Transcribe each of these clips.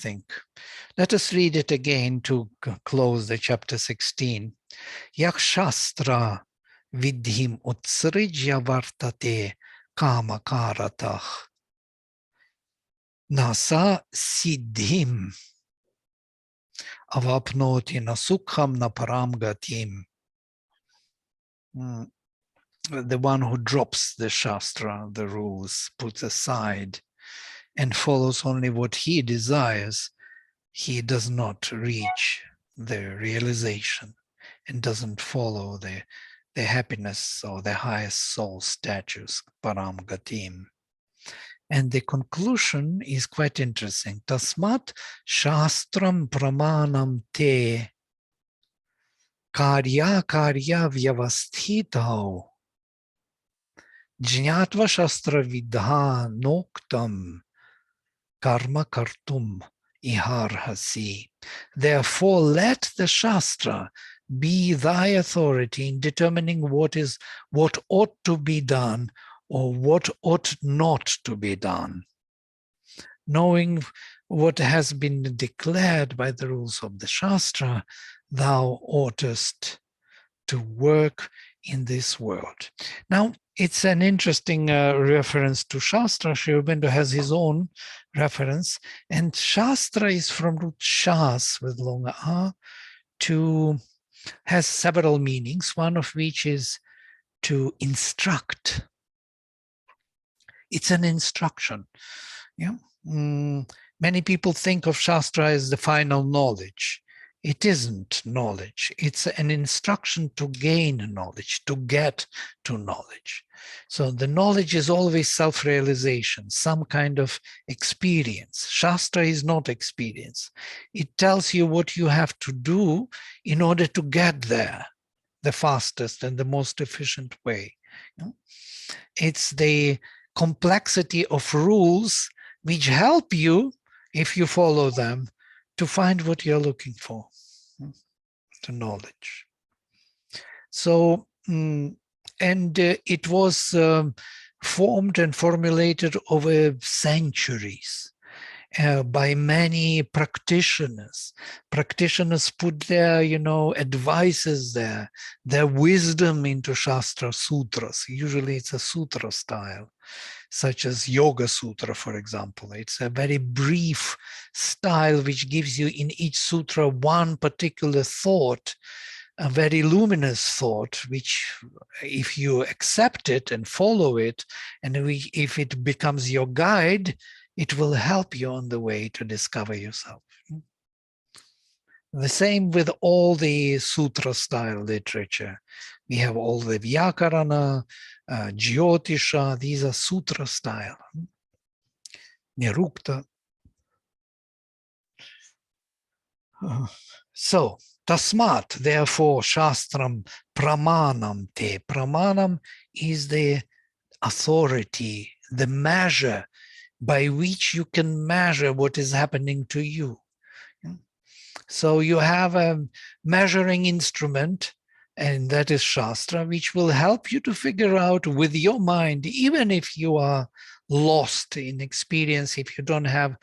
think. Let us read it again to close the chapter 16. Yak shastra vidhim utsrijya vartate kama karatah nasa siddhim avapnoti na sukham na param gatim. The one who drops the shastra, the rules, puts aside and follows only what he desires, he does not reach the realization and doesn't follow the happiness or the highest soul status, param gatim. And the conclusion is quite interesting. Tasmat shastram pramanam te karya vyavasthitau jnatva shastra vidha noktam karma kartum iharhasi. Therefore, let the Shastra be thy authority in determining what ought to be done or what ought not to be done. Knowing what has been declared by the rules of the Shastra, thou oughtest to work in this world. Now, it's an interesting reference to Shastra. Sri Aurobindo has his own reference, and Shastra is from root shas with long a, has several meanings, one of which is to instruct. It's an instruction. Yeah? Many people think of Shastra as the final knowledge. It isn't knowledge. It's an instruction to gain knowledge, to get to knowledge. So the knowledge is always self-realization, some kind of experience. Shastra is not experience. It tells you what you have to do in order to get there, the fastest and the most efficient way. It's the complexity of rules which help you, if you follow them, to find what you're looking for, to knowledge. So, it was formed and formulated over centuries by many practitioners. Practitioners put their, advices there, their wisdom into Shastra sutras. Usually it's a sutra style, such as Yoga Sutra, for example. It's a very brief style which gives you in each sutra one particular thought, a very luminous thought, which if you accept it and follow it, and if it becomes your guide, it will help you on the way to discover yourself. The same with all the sutra style literature. We have all the Vyakarana, Jyotisha, these are sutra style. Nirukta. So, tasmat, therefore, shastram pramanam te. Pramanam is the authority, the measure by which you can measure what is happening to you. So you have a measuring instrument, and that is Shastra, which will help you to figure out with your mind, even if you are lost in experience, if you don't have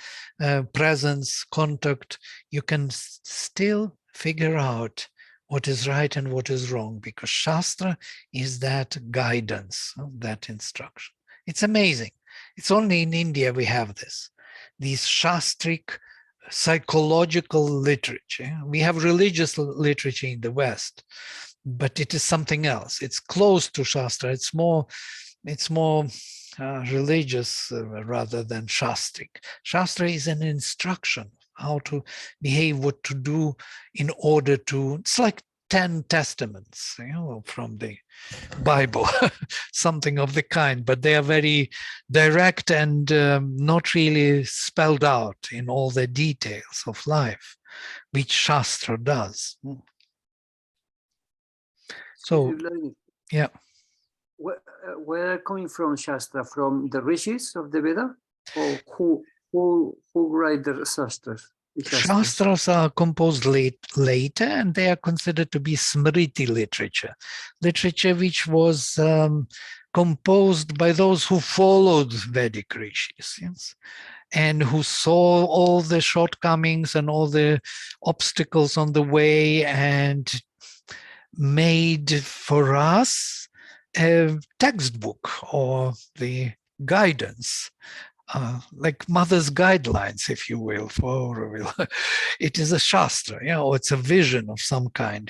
presence, contact, you can still figure out what is right and what is wrong, because Shastra is that guidance, that instruction. It's amazing. It's only in India we have this, these Shastric psychological literature. We have religious literature in the West, but it is something else. It's close to Shastra. It's more religious rather than Shastric. Shastra is an instruction how to behave, what to do in order to. It's like 10 testaments, from the Bible, something of the kind, but they are very direct and not really spelled out in all the details of life, which Shastra does. So, yeah. Where are coming from Shastra? From the rishis of the Veda? Or who write the Shastras? Shastras are composed later, and they are considered to be smriti literature which was composed by those who followed Vedic rishis. Yes? and who saw all the shortcomings and all the obstacles on the way and made for us a textbook or the guidance, like mother's guidelines, if you will, it is a shastra, or it's a vision of some kind,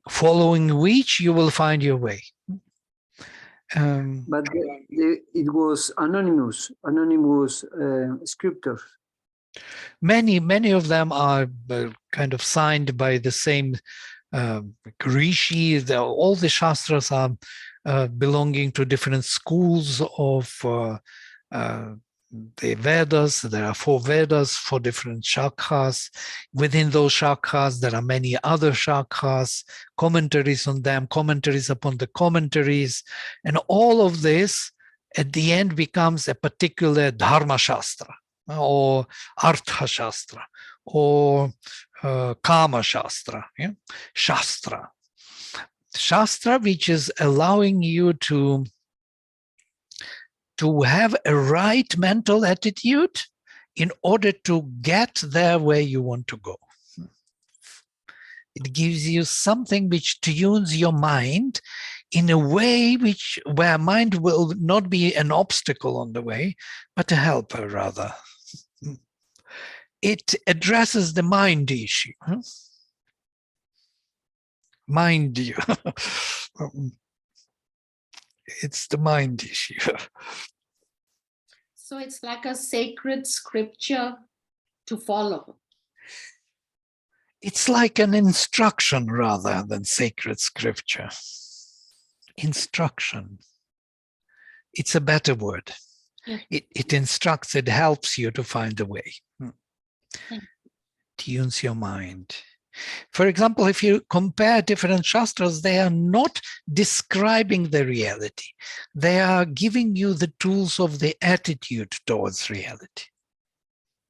following which you will find your way. But it was anonymous scriptures. Many of them are kind of signed by the same rishi. All the shastras are belonging to different schools of the Vedas. There are 4 Vedas, 4 different shakras. Within those shakras, there are many other shakras, commentaries on them, commentaries upon the commentaries. And all of this, at the end, becomes a particular Dharma Shastra, or Artha Shastra, or Kama Shastra, Shastra. Shastra, which is allowing you to have a right mental attitude in order to get there where you want to go. It gives you something which tunes your mind in a way where mind will not be an obstacle on the way, but a helper rather. It addresses the mind issue. Mind you. It's the mind issue. So it's like a sacred scripture to follow. It's like an instruction rather than sacred scripture. Instruction. It's a better word. Yeah. It instructs, it helps you to find the way. Yeah. Tunes your mind. For example, if you compare different shastras, they are not describing the reality. They are giving you the tools of the attitude towards reality.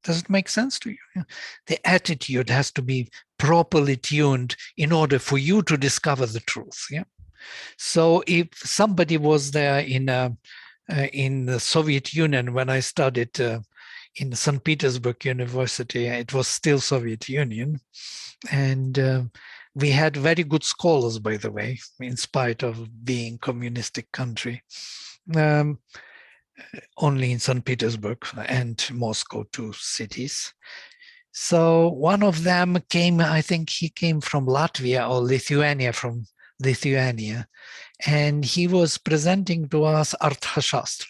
Does it make sense to you? The attitude has to be properly tuned in order for you to discover the truth. Yeah. So if somebody was there in the Soviet Union when I studied in St. Petersburg University, it was still Soviet Union. And we had very good scholars, by the way, in spite of being communistic country. Only in St. Petersburg and Moscow, 2 cities. So one of them came, I think he came from Latvia or Lithuania, from Lithuania. And he was presenting to us Arthashastra.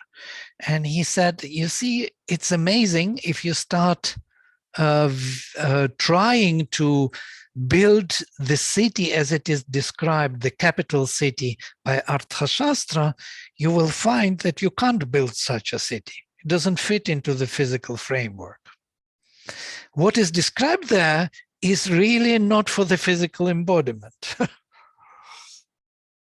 And he said, you see, it's amazing if you start trying to build the city as it is described, the capital city by Arthashastra, you will find that you can't build such a city. It doesn't fit into the physical framework. What is described there is really not for the physical embodiment.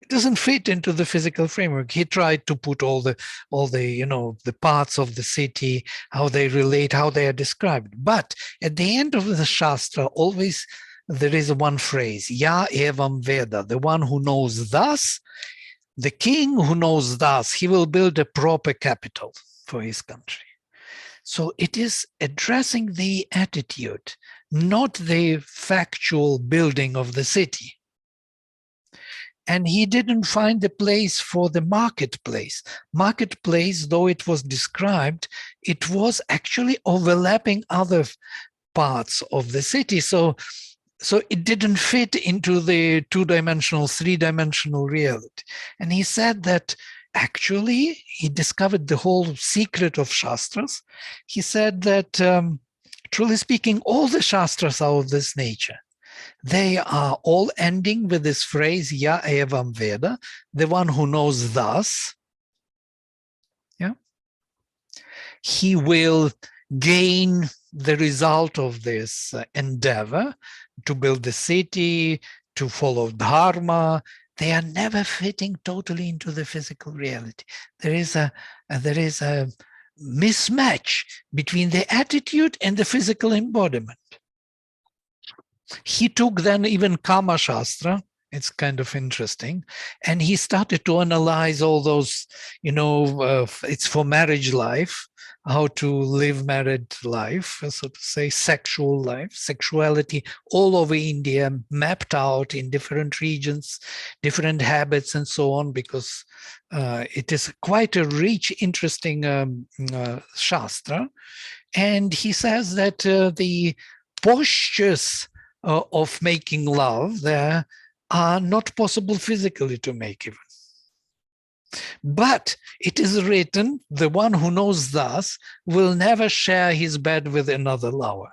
It doesn't fit into the physical framework. He tried to put all the the parts of the city, how they relate, how they are described. But at the end of the Shastra, always there is one phrase, Ya evam Veda, the one who knows thus, the king who knows thus, he will build a proper capital for his country. So it is addressing the attitude, not the factual building of the city. And he didn't find a place for the marketplace. Marketplace, though it was described, it was actually overlapping other parts of the city. So it didn't fit into the 2-dimensional, 3-dimensional reality. And he said that actually he discovered the whole secret of Shastras. He said that, truly speaking, all the Shastras are of this nature. They are all ending with this phrase, Ya evam Veda, the one who knows thus. Yeah. He will gain the result of this endeavor to build the city, to follow dharma. They are never fitting totally into the physical reality. There is a mismatch between the attitude and the physical embodiment. He took then even Kama Shastra, it's kind of interesting, and he started to analyze all those, it's for marriage life, how to live married life, so to say, sexual life, sexuality all over India, mapped out in different regions, different habits and so on, because it is quite a rich, interesting Shastra. And he says that the postures of making love there are not possible physically to make even. But it is written, the one who knows thus will never share his bed with another lover.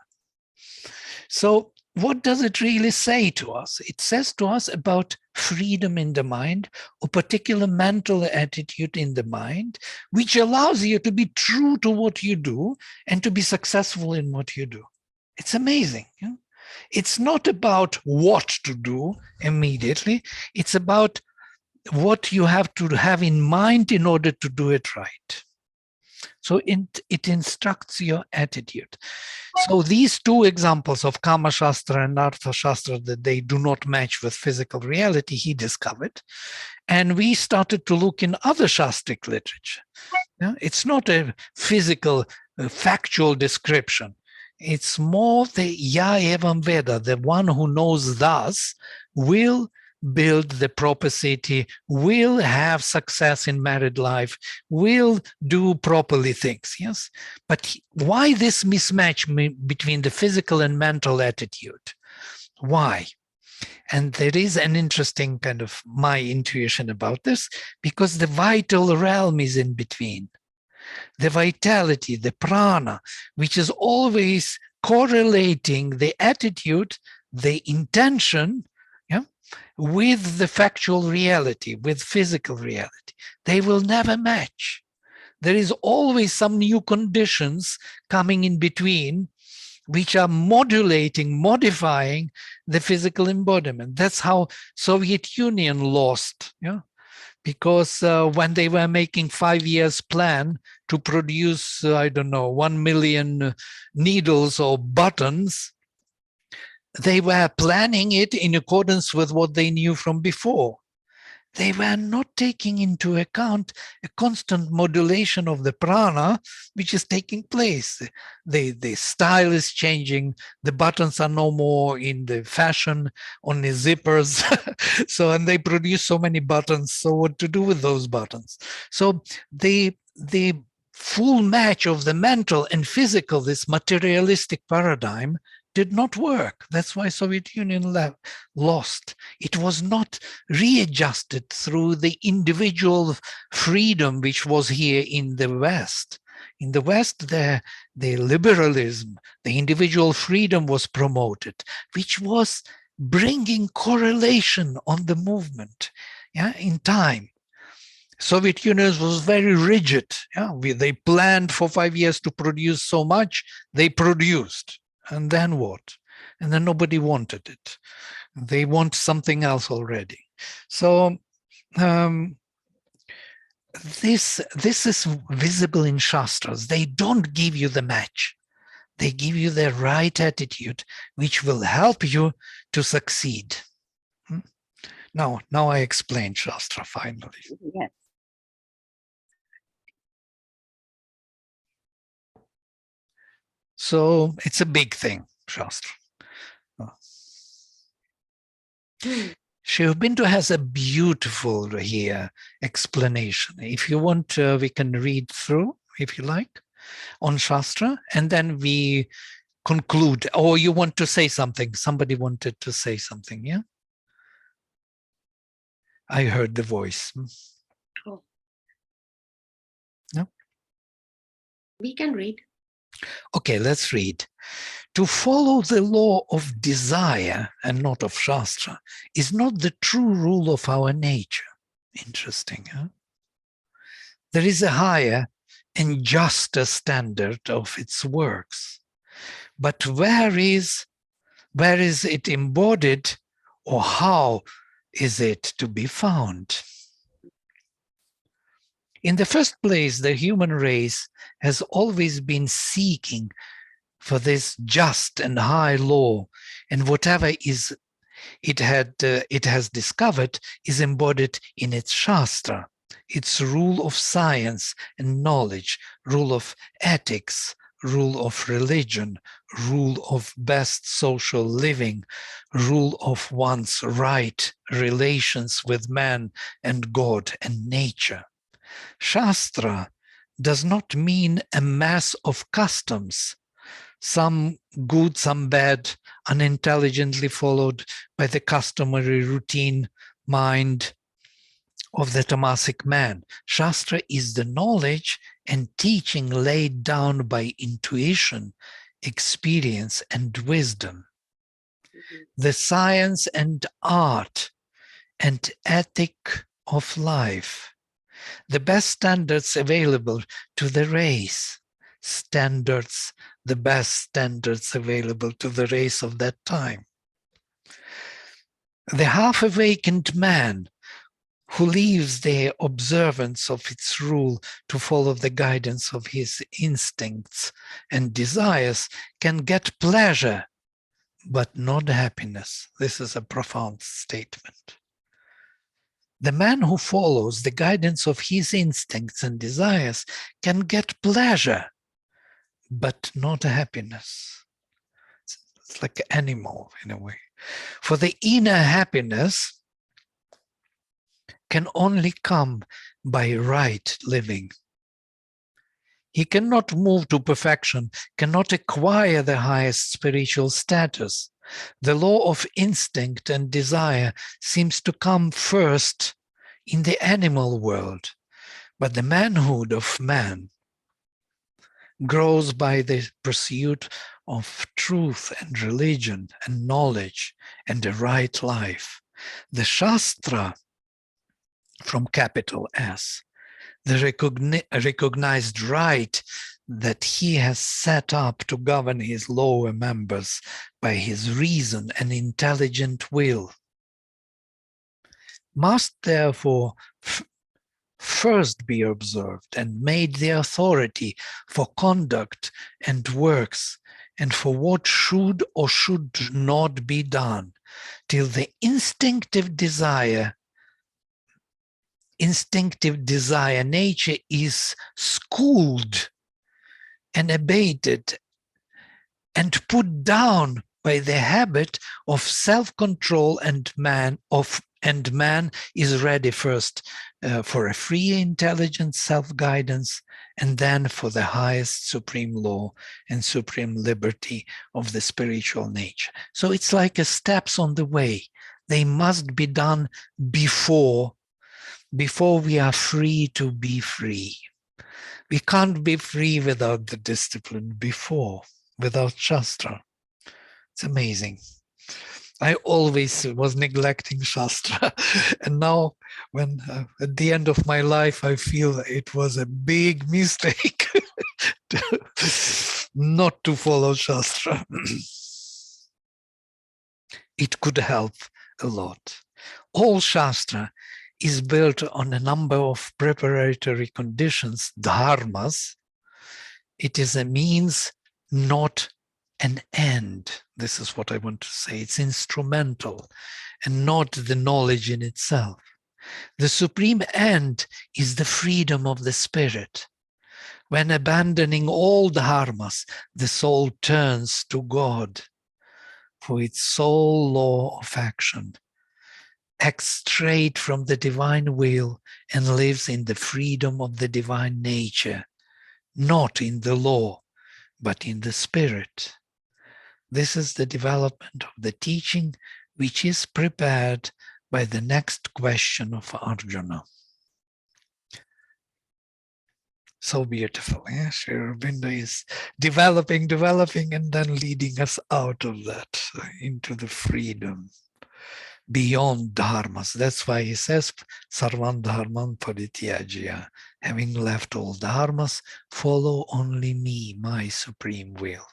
So what does it really say to us? It says to us about freedom in the mind, a particular mental attitude in the mind, which allows you to be true to what you do and to be successful in what you do. It's amazing. Yeah? It's not about what to do immediately. It's about what you have to have in mind in order to do it right. So it instructs your attitude. So these two examples of Kama Shastra and Artha Shastra, that they do not match with physical reality, he discovered. And we started to look in other Shastric literature. Yeah? It's not a physical, factual description. It's more the Ya Evam Veda, the one who knows thus will build the proper city, will have success in married life, will do properly things, yes? But why this mismatch between the physical and mental attitude? Why? And there is an interesting kind of my intuition about this, because the vital realm is in between. The vitality, the prana, which is always correlating the attitude, the intention, yeah, with the factual reality, with physical reality. They will never match. There is always some new conditions coming in between, which are modulating, modifying the physical embodiment. That's how Soviet Union lost, yeah? Because when they were making 5 years plan to produce, 1 million needles or buttons, they were planning it in accordance with what they knew from before. They were not taking into account a constant modulation of the prana, which is taking place. The style is changing. The buttons are no more in the fashion, only zippers. So, and they produce so many buttons. So what to do with those buttons? So the full match of the mental and physical, this materialistic paradigm, did not work. That's why Soviet Union lost. It was not readjusted through the individual freedom which was here in the West. In the West, the liberalism, the individual freedom was promoted, which was bringing correlation on the movement, yeah, in time. Soviet Union was very rigid. Yeah? They planned for 5 years to produce so much, they produced. And then what? And then nobody wanted it. They want something else already. So this is visible in Shastras. They don't give you the match. They give you the right attitude, which will help you to succeed. Now I explained Shastra finally. Yes. So it's a big thing, Shastra. Sri Aurobindo has a beautiful here explanation. If you want, we can read through, if you like, on Shastra, and then we conclude. Or you want to say something? Somebody wanted to say something, yeah? I heard the voice. Oh. No? We can read. Okay, let's read. To follow the law of desire and not of Shastra is not the true rule of our nature. Interesting, huh? There is a higher and juster standard of its works. But where is it embodied, or how is it to be found? In the first place, the human race has always been seeking for this just and high law, and whatever it has discovered is embodied in its Shastra, It's rule of science and knowledge, rule of ethics, rule of religion, rule of best social living, rule of one's right relations with man and God and nature. Shastra does not mean a mass of customs, some good, some bad, unintelligently followed by the customary routine mind of the Tamasic man. Shastra is the knowledge and teaching laid down by intuition, experience, and wisdom. The science and art and ethic of life. The best standards available to the race. The best standards available to the race of that time. The half-awakened man who leaves the observance of its rule to follow the guidance of his instincts and desires can get pleasure, but not happiness. This is a profound statement. The man who follows the guidance of his instincts and desires can get pleasure, but not happiness. It's like an animal in a way. For the inner happiness can only come by right living. He cannot move to perfection, cannot acquire the highest spiritual status. The law of instinct and desire seems to come first in the animal world, but the manhood of man grows by the pursuit of truth and religion and knowledge and a right life. The Shastra, from capital S, the recognized right that he has set up to govern his lower members by his reason and intelligent will, must therefore first be observed and made the authority for conduct and works and for what should or should not be done, till the instinctive desire nature is schooled and abated and put down by the habit of self-control, and man is ready first for a free, intelligent self-guidance, and then for the highest supreme law and supreme liberty of the spiritual nature. So it's like a steps on the way. They must be done before we are free to be free. We can't be free without the discipline before, without Shastra. It's amazing. I always was neglecting Shastra. And now, when at the end of my life, I feel it was a big mistake not to follow Shastra. It could help a lot. All Shastra is built on a number of preparatory conditions, dharmas. It is a means, not an end. This is what I want to say. It's instrumental and not the knowledge in itself. The supreme end is the freedom of the spirit. When abandoning all dharmas, the soul turns to God for its sole law of action, acts straight from the divine will, and lives in the freedom of the divine nature, not in the law, but in the spirit. This is the development of the teaching, which is prepared by the next question of Arjuna. So beautiful, yeah? Sri Aurobindo is developing, and then leading us out of that into the freedom beyond dharmas. That's why he says, Sarvan dharman parityajya. Having left all dharmas, follow only me, my supreme will.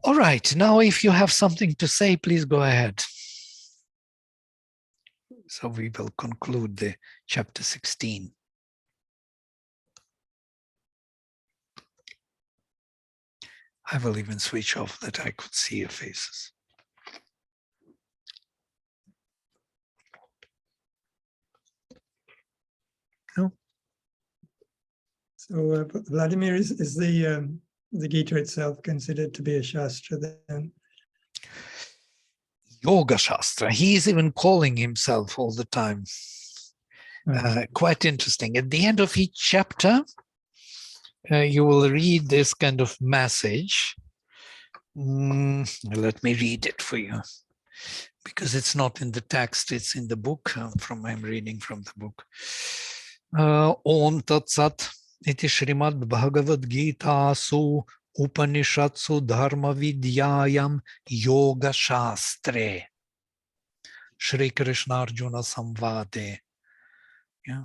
All right, now if you have something to say, please go ahead. So we will conclude the chapter 16. I will even switch off that I could see your faces. know? So Vladimir, is the Gita itself considered to be a Shastra then? Yoga Shastra. He is even calling himself all the time. Quite interesting. At the end of each chapter, you will read this kind of message. Let me read it for you, because it's not in the text, it's in the book. I'm reading from the book. Om Tat Sat iti Srimad Bhagavad Gita su Upanishadsu Dharma Vidyayam Yoga Shastre Shri Krishna Arjuna Samvade. Yeah.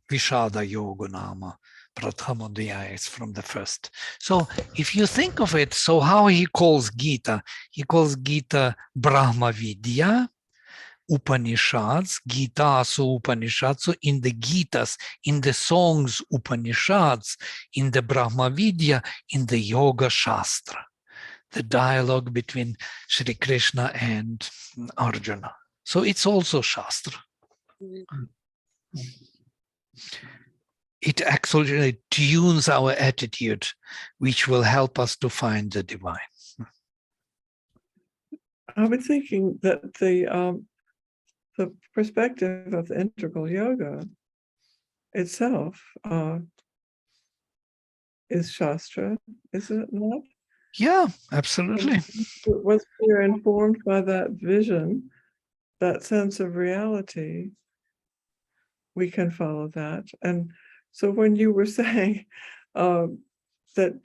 Vishada Yoga Nama Prathamadhyaya is from the first. So if you think of it, so how he calls Gita Brahma Vidya, Upanishads, Gita, so Upanishads, so in the Gitas, in the songs Upanishads, in the Brahma Vidya, in the Yoga Shastra, the dialogue between Shri Krishna and Arjuna. So it's also Shastra. It actually tunes our attitude, which will help us to find the divine. I was thinking that the perspective of the integral yoga itself is Shastra, is it not? Yeah, absolutely. Once we're informed by that vision, that sense of reality, we can follow that. And so when you were saying that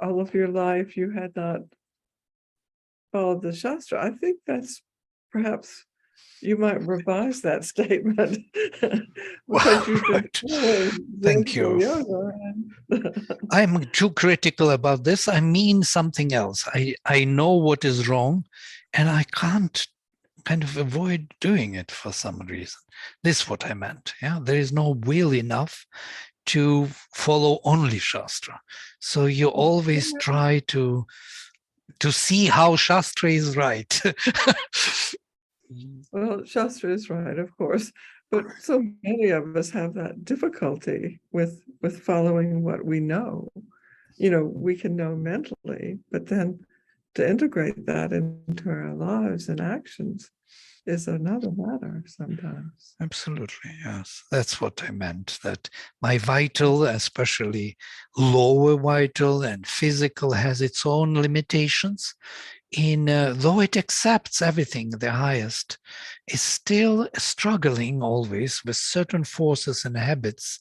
all of your life you had not followed the Shastra, I think that's perhaps you might revise that statement because you've been Right. following Thank you. yoga. I'm too critical about this. I mean something else. I know what is wrong, and I can't kind of avoid doing it for some reason. This is what I meant. Yeah, there is no will enough to follow only Shastra. So you always try to see how Shastra is right. Well, Shastra is right, of course, but so many of us have that difficulty with following what we know. You know, we can know mentally, but then to integrate that into our lives and actions is another matter sometimes. Absolutely, yes. That's what I meant, that my vital, especially lower vital and physical, has its own limitations. Though it accepts everything, the highest, is still struggling always with certain forces and habits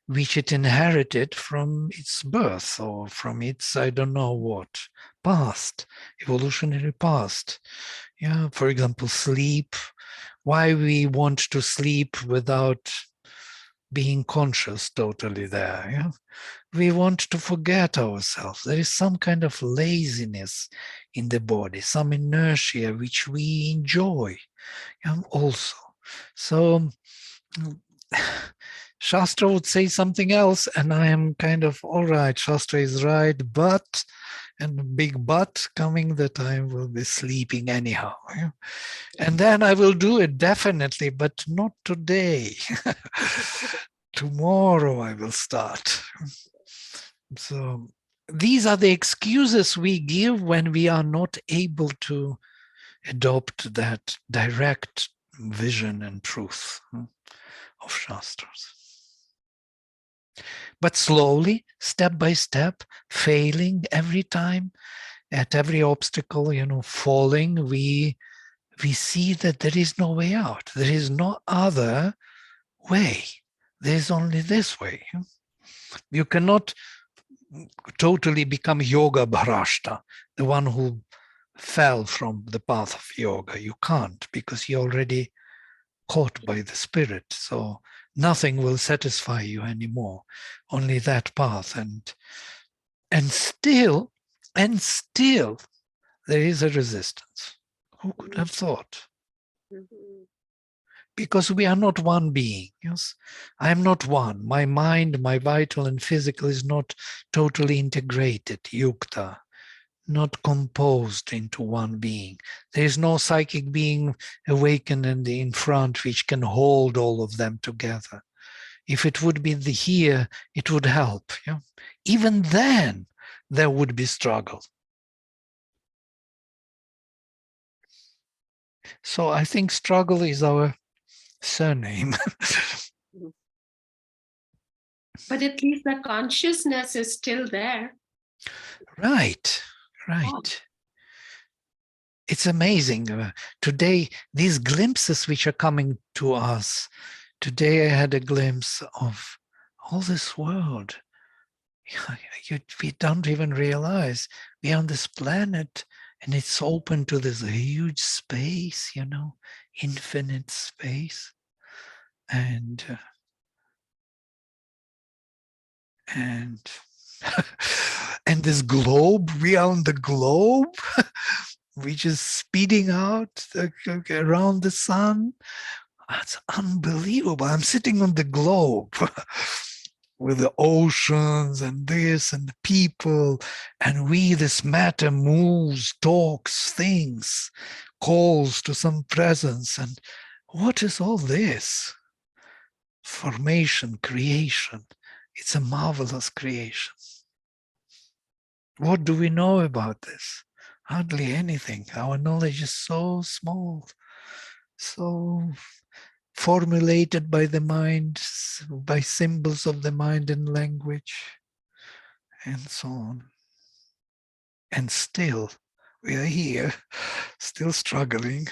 which it inherited from its birth or from its, I don't know what, past, evolutionary past. Yeah, for example, sleep. Why we want to sleep without being conscious totally there. Yeah? We want to forget ourselves. There is some kind of laziness in the body, some inertia which we enjoy also. So Shastra would say something else, and I am kind of, all right, Shastra is right, but, and a big but coming, that I will be sleeping anyhow. Yeah? And then I will do it definitely, but not today. Tomorrow I will start. So these are the excuses we give when we are not able to adopt that direct vision and truth of Shastras. But slowly, step by step, failing every time, at every obstacle, falling, we see that there is no way out. There is no other way. There is only this way. You cannot totally become yoga bhrashta, the one who fell from the path of yoga. You can't, because you're already caught by the spirit. So nothing will satisfy you anymore. Only that path. And still there is a resistance. Who could have thought? Because we are not one being. Yes, I am not one. My mind, my vital and physical is not totally integrated, yukta, not composed into one being. There is no psychic being awakened in front which can hold all of them together. If it would be the here, it would help. Yeah? Even then, there would be struggle. So I think struggle is our surname. But at least the consciousness is still there. Right. It's amazing. Today, these glimpses which are coming to us, today I had a glimpse of all this world. We don't even realize we're on this planet and it's open to this huge space, infinite space. And and this globe, we are on the globe, which is speeding out around the sun. That's unbelievable. I'm sitting on the globe with the oceans and this and the people, and this matter moves, talks, thinks, calls to some presence. And what is all this? Formation, creation. It's a marvelous creation. What do we know about this? Hardly anything. Our knowledge is so small, so formulated by the mind, by symbols of the mind and language, and so on. And still, we are here, still struggling,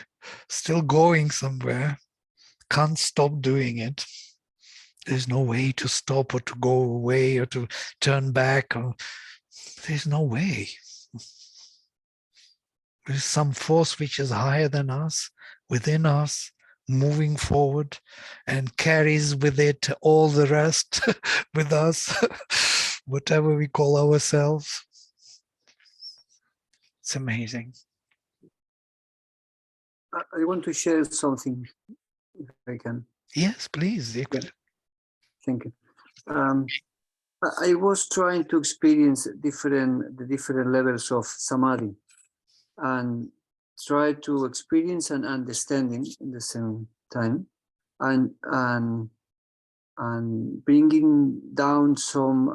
still going somewhere, can't stop doing it. There's no way to stop or to go away or to turn back. There's no way. There's some force which is higher than us, within us, moving forward, and carries with it all the rest with us, whatever we call ourselves. It's amazing. I want to share something, if I can. Yes, please. Thank you. I was trying to experience the different levels of samadhi, and try to experience and understanding in the same time, and bringing down some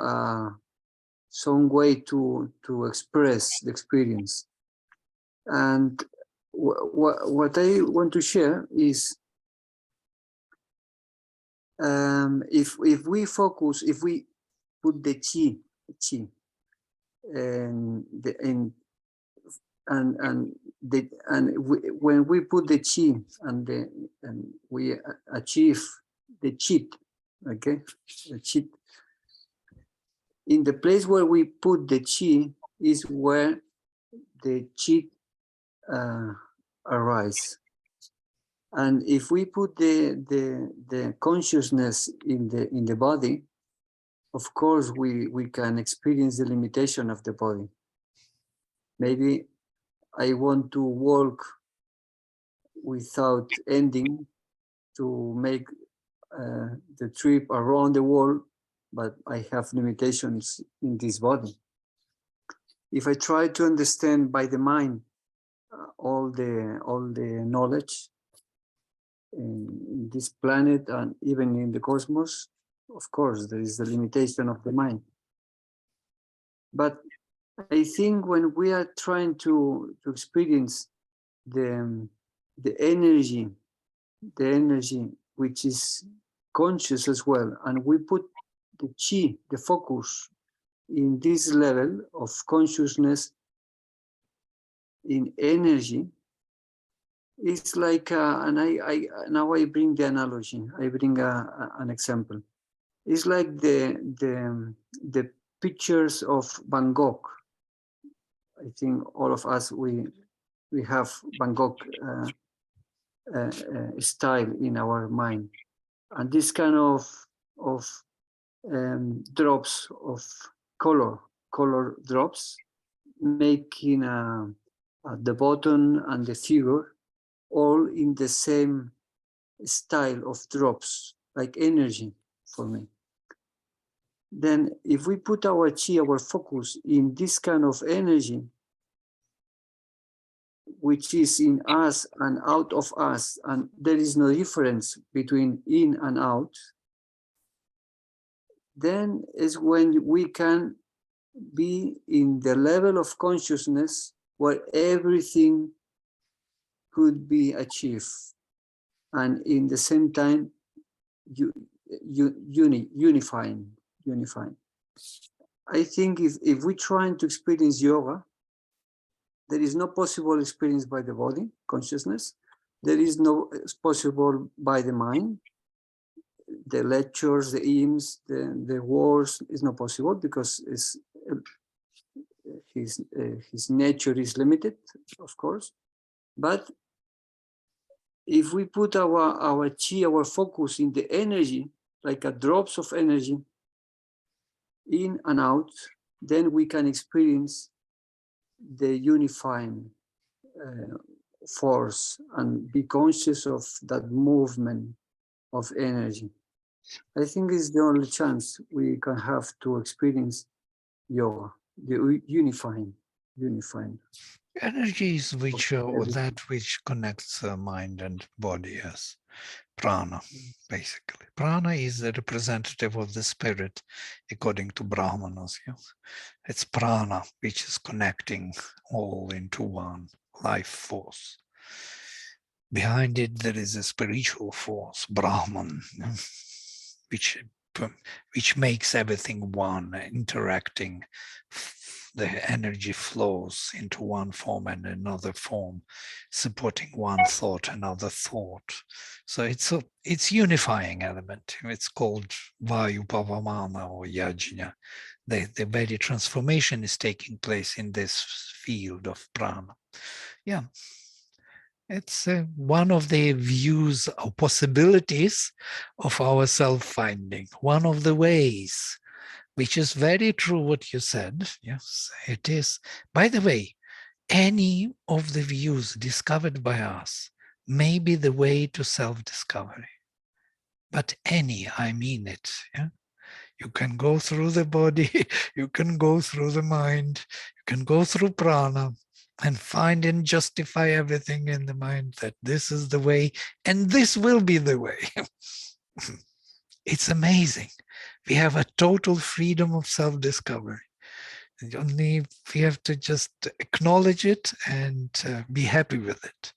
way to express the experience. And what I want to share is, if we focus, if we put the chi when we put the chi and we achieve the chit, okay, the chit, in the place where we put the chi is where the chit arise. And if we put the consciousness in the body, of course we can experience the limitation of the body. Maybe I want to walk without ending to make the trip around the world, but I have limitations in this body. If I try to understand by the mind all the knowledge in this planet and even in the cosmos, of course there is the limitation of the mind. But I think when we are trying to experience the energy which is conscious as well, and we put the chi, the focus, in this level of consciousness, in energy, it's like, and I now I bring the analogy, I bring an example. It's like the pictures of Van Gogh. I think all of us, we have Van Gogh style in our mind, and this kind of drops of color drops, making the bottom and the figure all in the same style of drops, like energy for me. Then if we put our chi, our focus in this kind of energy, which is in us and out of us, and there is no difference between in and out, then is when we can be in the level of consciousness where everything could be achieved, and in the same time unifying. I think if we're trying to experience yoga, there is no possible experience by the body consciousness. There is no possible by the mind. The lectures, the hymns, the words is not possible because his nature is limited, of course. But if we put our chi, our focus in the energy, like a drops of energy, in and out, then we can experience the unifying force and be conscious of that movement of energy. I think it's the only chance we can have to experience yoga, the unifying. Energy is that which connects mind and body as prana, basically. Prana is the representative of the spirit, according to Brahmanas. Yes? It's prana, which is connecting all into one life force. Behind it, there is a spiritual force, Brahman, which makes everything one, interacting. The energy flows into one form and another form, supporting one thought, another thought. So it's unifying element. It's called Vayu Pavamana or Yajna. The very transformation is taking place in this field of prana. Yeah. It's one of the views or possibilities of our self-finding, one of the ways, which is very true what you said. Yes, it is. By the way, any of the views discovered by us may be the way to self-discovery. But any, I mean it. Yeah? You can go through the body, you can go through the mind, you can go through prana, and find and justify everything in the mind that this is the way and this will be the way. It's amazing. We have a total freedom of self-discovery. Only we have to just acknowledge it and be happy with it,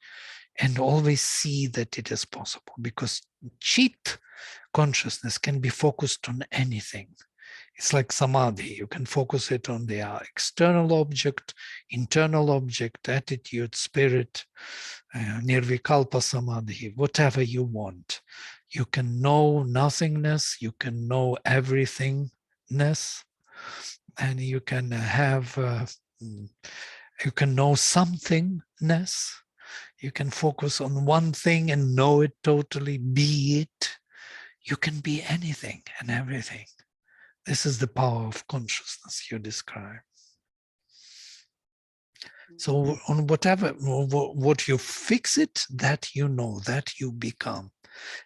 and always see that it is possible, because cheat consciousness can be focused on anything. It's like samadhi. You can focus it on the external object, internal object, attitude, spirit, nirvikalpa samadhi, whatever you want. You can know nothingness, you can know everythingness, and you can have, you can know somethingness. You can focus on one thing and know it totally, be it. You can be anything and everything. This is the power of consciousness you describe. So on whatever, what you fix it, that you know, that you become.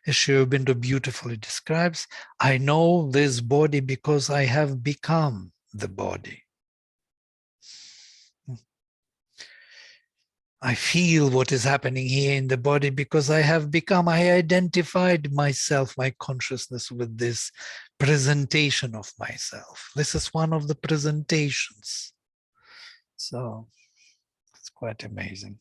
As Sri Aurobindo beautifully describes, I know this body because I have become the body. I feel what is happening here in the body because I have become, I identified myself, my consciousness with this presentation of myself. This is one of the presentations. So it's quite amazing.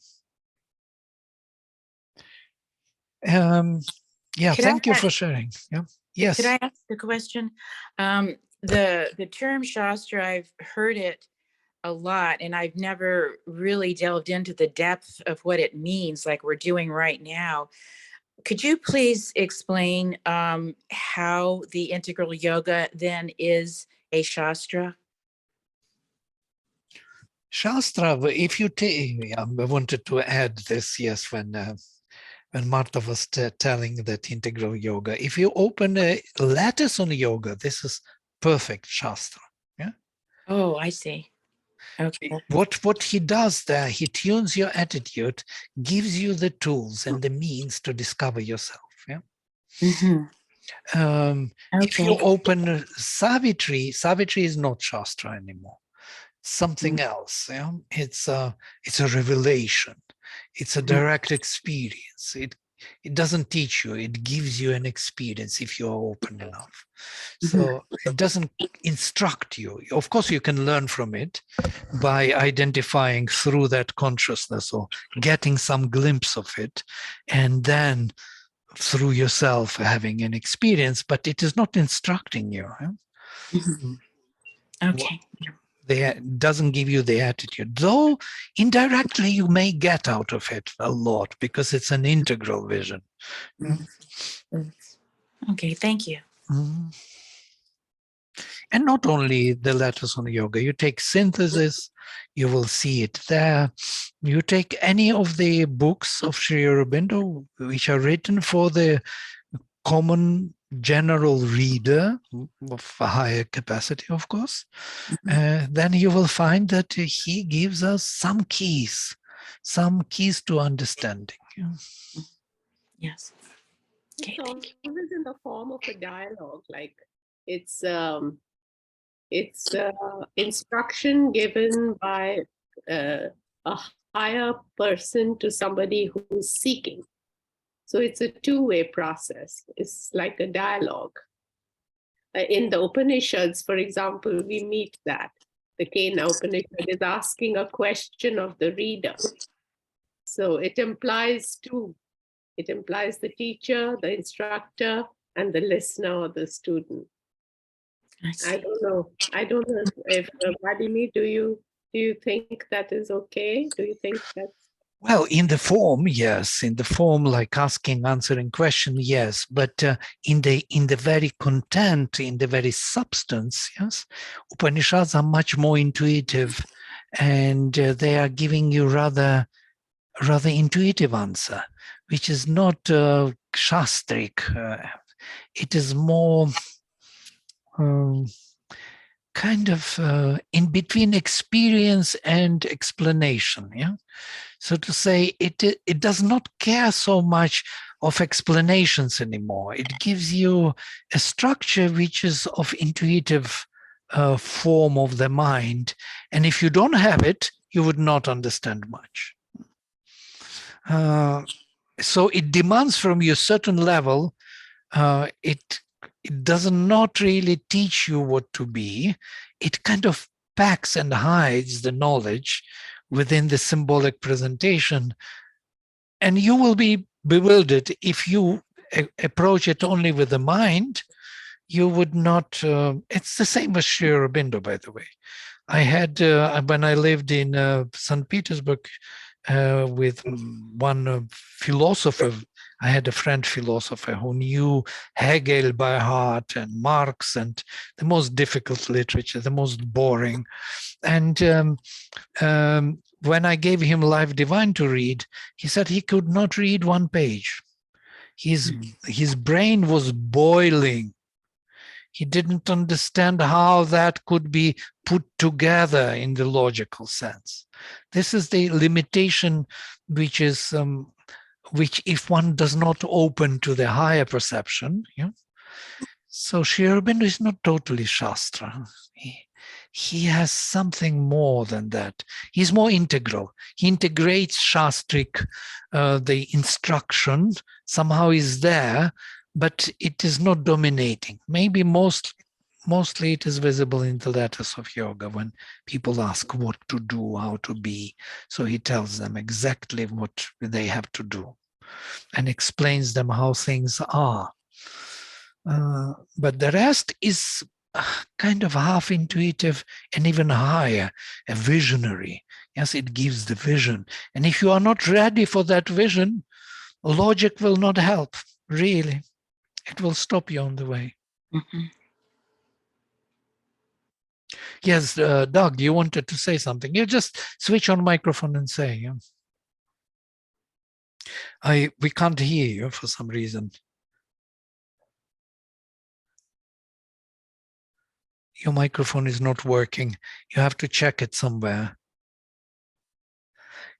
Yeah, thank you for sharing. Yeah. Yes. Could I ask a question? The term Shastra, I've heard it a lot, and I've never really delved into the depth of what it means, like we're doing right now. Could you please explain how the integral yoga then is a Shastra? Shastra, if you take, I wanted to add this, yes, when Martha was telling that integral yoga, if you open a lattice on yoga, this is perfect Shastra. Yeah. Oh, I see. Okay. What he does there, he tunes your attitude, gives you the tools and the means to discover yourself. Yeah. Mm-hmm. If you open Savitri, Savitri is not Shastra anymore. Something else. Yeah? It's a revelation. It's a direct experience. It doesn't teach you, it gives you an experience if you're open enough. So it doesn't instruct you. Of course, you can learn from it by identifying through that consciousness or getting some glimpse of it, and then through yourself having an experience, but it is not instructing you. Okay. It doesn't give you the attitude, though indirectly you may get out of it a lot because it's an integral vision. Okay, thank you. Mhm. And not only the letters on yoga, you take synthesis, you will see it there. You take any of the books of Sri Aurobindo, which are written for the common general reader of a higher capacity, of course, then you will find that he gives us some keys to understanding. Yes. Okay, It's thank you. always in the form of a dialogue. Like it's instruction given by a higher person to somebody who's seeking. So it's a two-way process. It's like a dialogue. In the Upanishads, for example, we meet that. The Kena Upanishad is asking a question of the reader. So it implies two. It implies the teacher, the instructor, and the listener or the student. I don't know. I don't know if Vladimir, do you think that is okay? Do you think that's Well, in the form, yes. In the form, like asking, answering question, yes. But in the very content, in the very substance, yes, Upanishads are much more intuitive, and they are giving you rather intuitive answer, which is not shastric. It is more kind of in between experience and explanation. Yeah. So to say, it does not care so much of explanations anymore. It gives you a structure which is of intuitive form of the mind. And if you don't have it, you would not understand much. So it demands from you a certain level. It does not really teach you what to be. It kind of packs and hides the knowledge within the symbolic presentation. And you will be bewildered if you approach it only with the mind. You would not, it's the same as Sri Aurobindo, by the way. I had, when I lived in St. Petersburg with one philosopher, I had a friend philosopher who knew Hegel by heart and Marx and the most difficult literature, the most boring. And when I gave him Life Divine to read, he said he could not read one page. His brain was boiling. He didn't understand how that could be put together in the logical sense. This is the limitation, which is which if one does not open to the higher perception, yeah. So Sri Aurobindo is not totally Shastra. He has something more than that. He's more integral. He integrates Shastric, the instruction somehow is there, but it is not dominating. Maybe mostly it is visible in the letters of yoga when people ask what to do, how to be. So he tells them exactly what they have to do and explains them how things are. But the rest is kind of half intuitive and even higher, a visionary. Yes, it gives the vision. And if you are not ready for that vision, logic will not help, really. It will stop you on the way. Mm-hmm. Yes, Doug, you wanted to say something. You just switch on microphone and say. Yeah. We can't hear you for some reason. Your microphone is not working. You have to check it somewhere.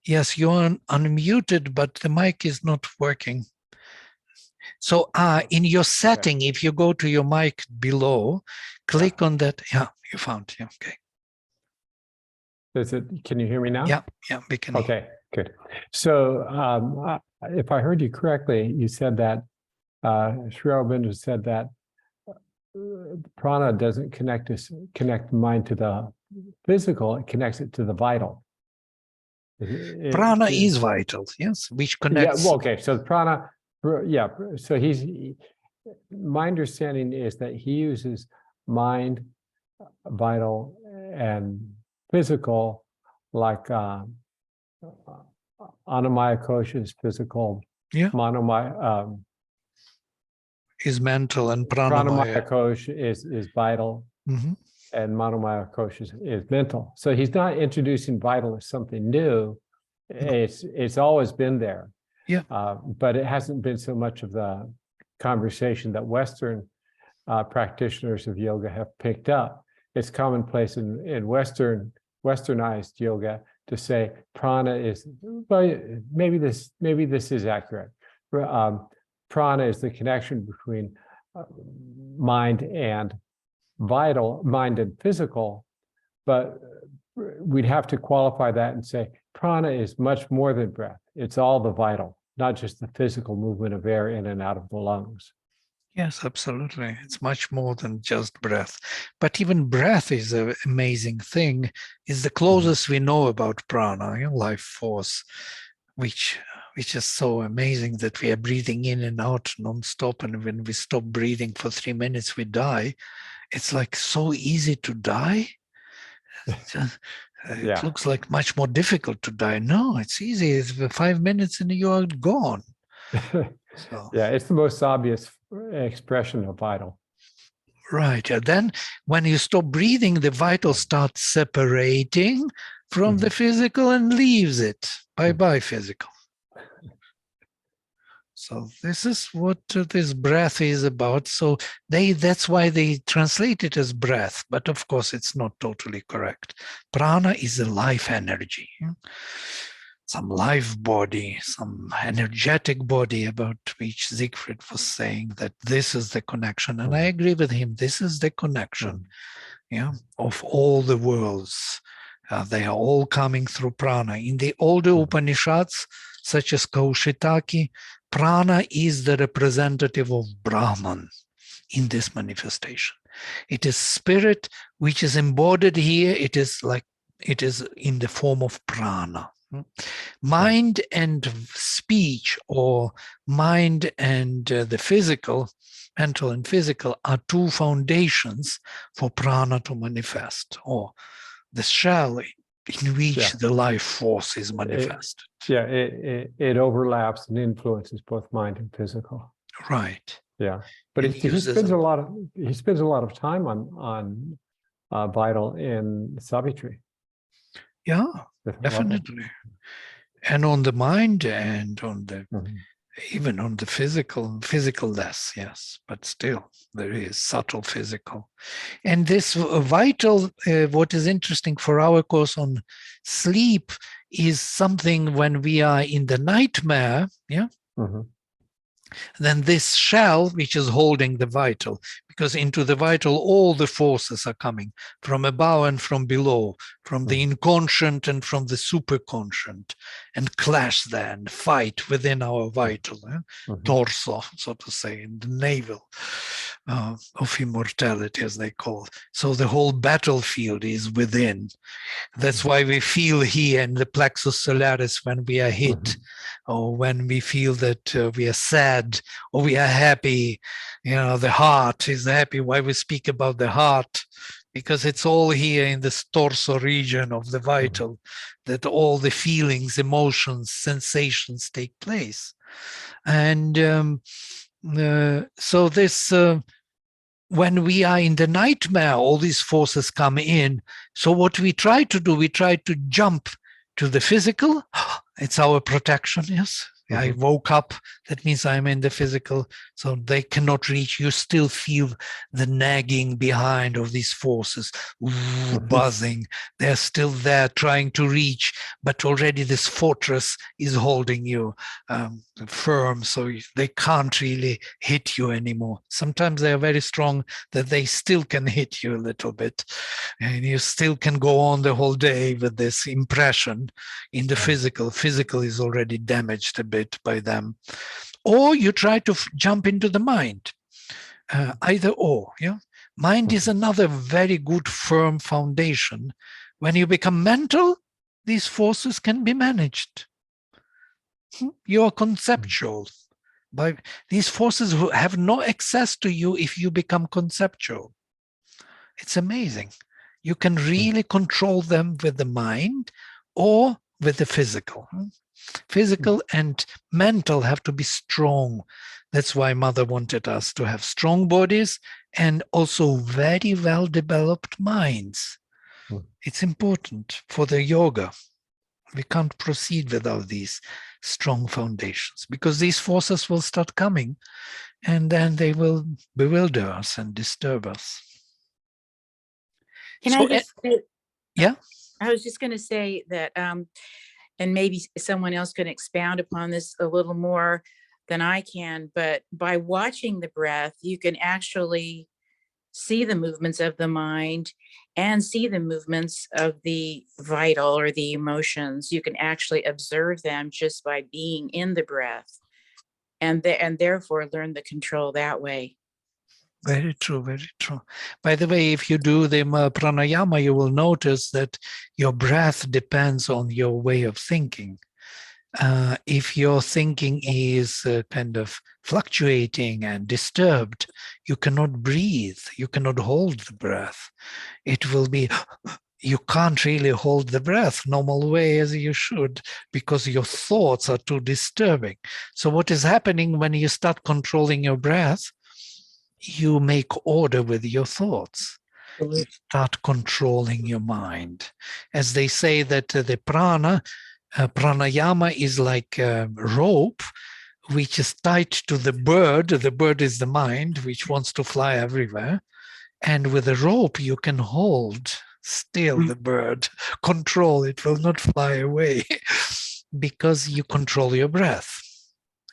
Yes, you're unmuted, but the mic is not working. So in your setting, if you go to your mic below, click on that. Yeah, you found it. Yeah, okay. Can you hear me now? Yeah, we can hear. Okay. Good. So if I heard you correctly, you said that Sri Aurobindo said that prana doesn't connect the mind to the physical, it connects it to the vital. Prana is vital, yes, which connects. Yeah, well, okay, so prana, yeah, so my understanding is that he uses mind, vital, and physical, like Anamaya Kosha is physical, Yeah. Manomaya, Is mental and Pranamaya pranamaya. Kosha is vital, Mhm. and Manomaya Kosha is mental. So he's not introducing vital as something new. It's always been there. Yeah. But it hasn't been so much of the conversation that Western practitioners of yoga have picked up. It's commonplace in Westernized yoga to say prana is, well, maybe this is accurate. Prana is the connection between mind and vital, mind and physical, but we'd have to qualify that and say prana is much more than breath. It's all the vital, not just the physical movement of air in and out of the lungs. Yes, absolutely. It's much more than just breath. But even breath is an amazing thing. It's the closest we know about prana, life force, which is so amazing that we are breathing in and out non-stop. And when we stop breathing for 3 minutes, we die. It's like so easy to die. It looks like much more difficult to die. No, it's easy. It's 5 minutes and you are gone. So. Yeah, it's the most obvious expression of vital. Right. And then when you stop breathing, the vital starts separating from the physical and leaves it. Bye-bye, physical. So this is what this breath is about. So that's why they translate it as breath, but of course it's not totally correct. Prana is a life energy, some life body, some energetic body about which Siegfried was saying that this is the connection. And I agree with him. This is the connection, of all the worlds. They are all coming through prana. In the older Upanishads, such as Kaushitaki, prana is the representative of Brahman in this manifestation. It is spirit which is embodied here. It is in the form of prana. Mind and speech, or mind and the physical, mental and physical, are two foundations for prana to manifest, or the shell in which the life force is manifested. It overlaps and influences both mind and physical. Right. Yeah, but he spends a lot of time on vital in Savitri. Yeah, definitely. And on the mind and on the even on the physical less, yes, but still there is subtle physical. And this vital, what is interesting for our course on sleep is something when we are in the nightmare, then this shell, which is holding the vital, because into the vital all the forces are coming from above and from below, from the inconscient and from the superconscient, and clash there and fight within our vital torso, so to say, in the navel of immortality, as they call it. So the whole battlefield is within. That's why we feel here in the plexus solaris when we are hit, or when we feel that we are sad or we are happy. The heart is happy. Why we speak about the heart? Because it's all here in this torso region of the vital, that all the feelings, emotions, sensations take place. And so this... when we are in the nightmare, all these forces come in. So what we try to do, we try to jump to the physical. It's our protection, yes. I woke up, that means I'm in the physical, so they cannot reach. You still feel the nagging behind of these forces, buzzing. They're still there trying to reach, but already this fortress is holding you firm, so they can't really hit you anymore. Sometimes they are very strong that they still can hit you a little bit, and you still can go on the whole day with this impression in the physical. Physical is already damaged a bit by them. Or you try to jump into the mind. Either or. Yeah, mind is another very good firm foundation. When you become mental, these forces can be managed. You are conceptual. By these forces who have no access to you if you become conceptual. It's amazing. You can really control them with the mind or with the physical. Physical and mental have to be strong. That's why Mother wanted us to have strong bodies and also very well developed minds. It's important for the yoga. We can't proceed without these strong foundations, because these forces will start coming and then they will bewilder us and disturb us. Can So, I just say, yeah? I was just going to say that, and maybe someone else can expound upon this a little more than I can, but by watching the breath, you can actually see the movements of the mind and see the movements of the vital or the emotions. You can actually observe them just by being in the breath, and therefore learn the control that way. Very true, very true. By the way, if you do the pranayama, you will notice that your breath depends on your way of thinking. If your thinking is kind of fluctuating and disturbed, you cannot breathe, you cannot hold the breath. It will be, you can't really hold the breath normal way as you should, because your thoughts are too disturbing. So what is happening when you start controlling your breath? You make order with your thoughts. You start controlling your mind. As they say that the pranayama is like a rope which is tied to the bird. The bird is the mind, which wants to fly everywhere. And with a rope, you can hold still the bird, control it, will not fly away because you control your breath.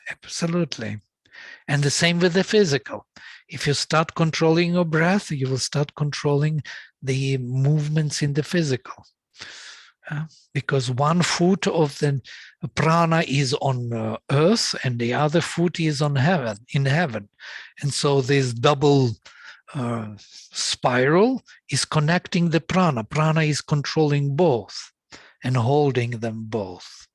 Absolutely. And the same with the physical. If you start controlling your breath, you will start controlling the movements in the physical. Because one foot of the prana is on earth and the other foot is on heaven, in heaven. And so this double spiral is connecting the prana. Prana is controlling both and holding them both.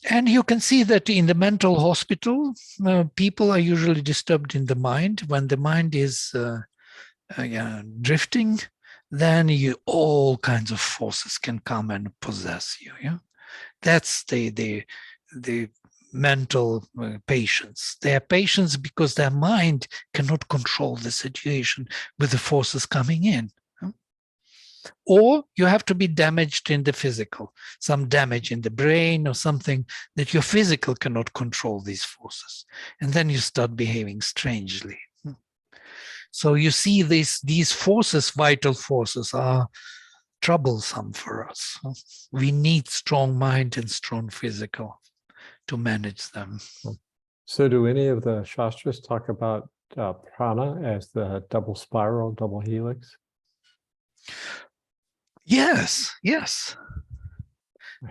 And you can see that in the mental hospital, people are usually disturbed in the mind. When the mind is drifting, then all kinds of forces can come and possess you. Yeah, that's the mental patients. They are patients because their mind cannot control the situation with the forces coming in. Or you have to be damaged in the physical, some damage in the brain or something that your physical cannot control these forces. And then you start behaving strangely. So you see these forces, vital forces, are troublesome for us. We need strong mind and strong physical to manage them. So do any of the Shastras talk about prana as the double spiral, double helix? Yes, yes.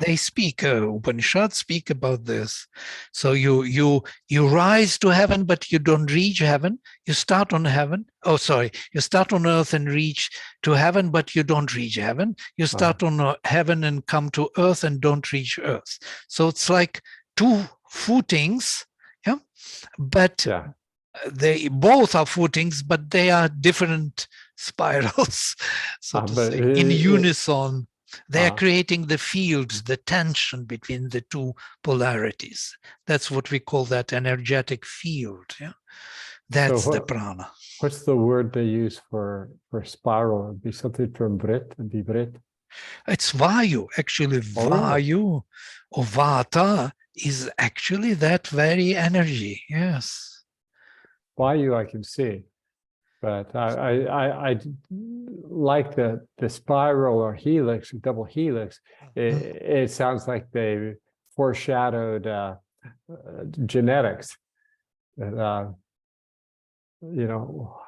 They speak, Upanishads speak about this. So you rise to heaven, but you don't reach heaven. You start on heaven. Oh, sorry. You start on earth and reach to heaven, but you don't reach heaven. You start on heaven and come to earth and don't reach earth. So it's like two footings, yeah. But they both are footings, but they are different spirals, so to say, in unison. They are creating the fields, the tension between the two polarities. That's what we call that energetic field. Yeah, that's the prana. What's the word they use for spiral? It'd be something from Brit. It'd be Brit. It's Vayu. Actually, Oh, really? Vayu or Vata is actually that very energy. Yes. Vayu I can see, but I like the spiral or helix, double helix. It sounds like they foreshadowed genetics. You know,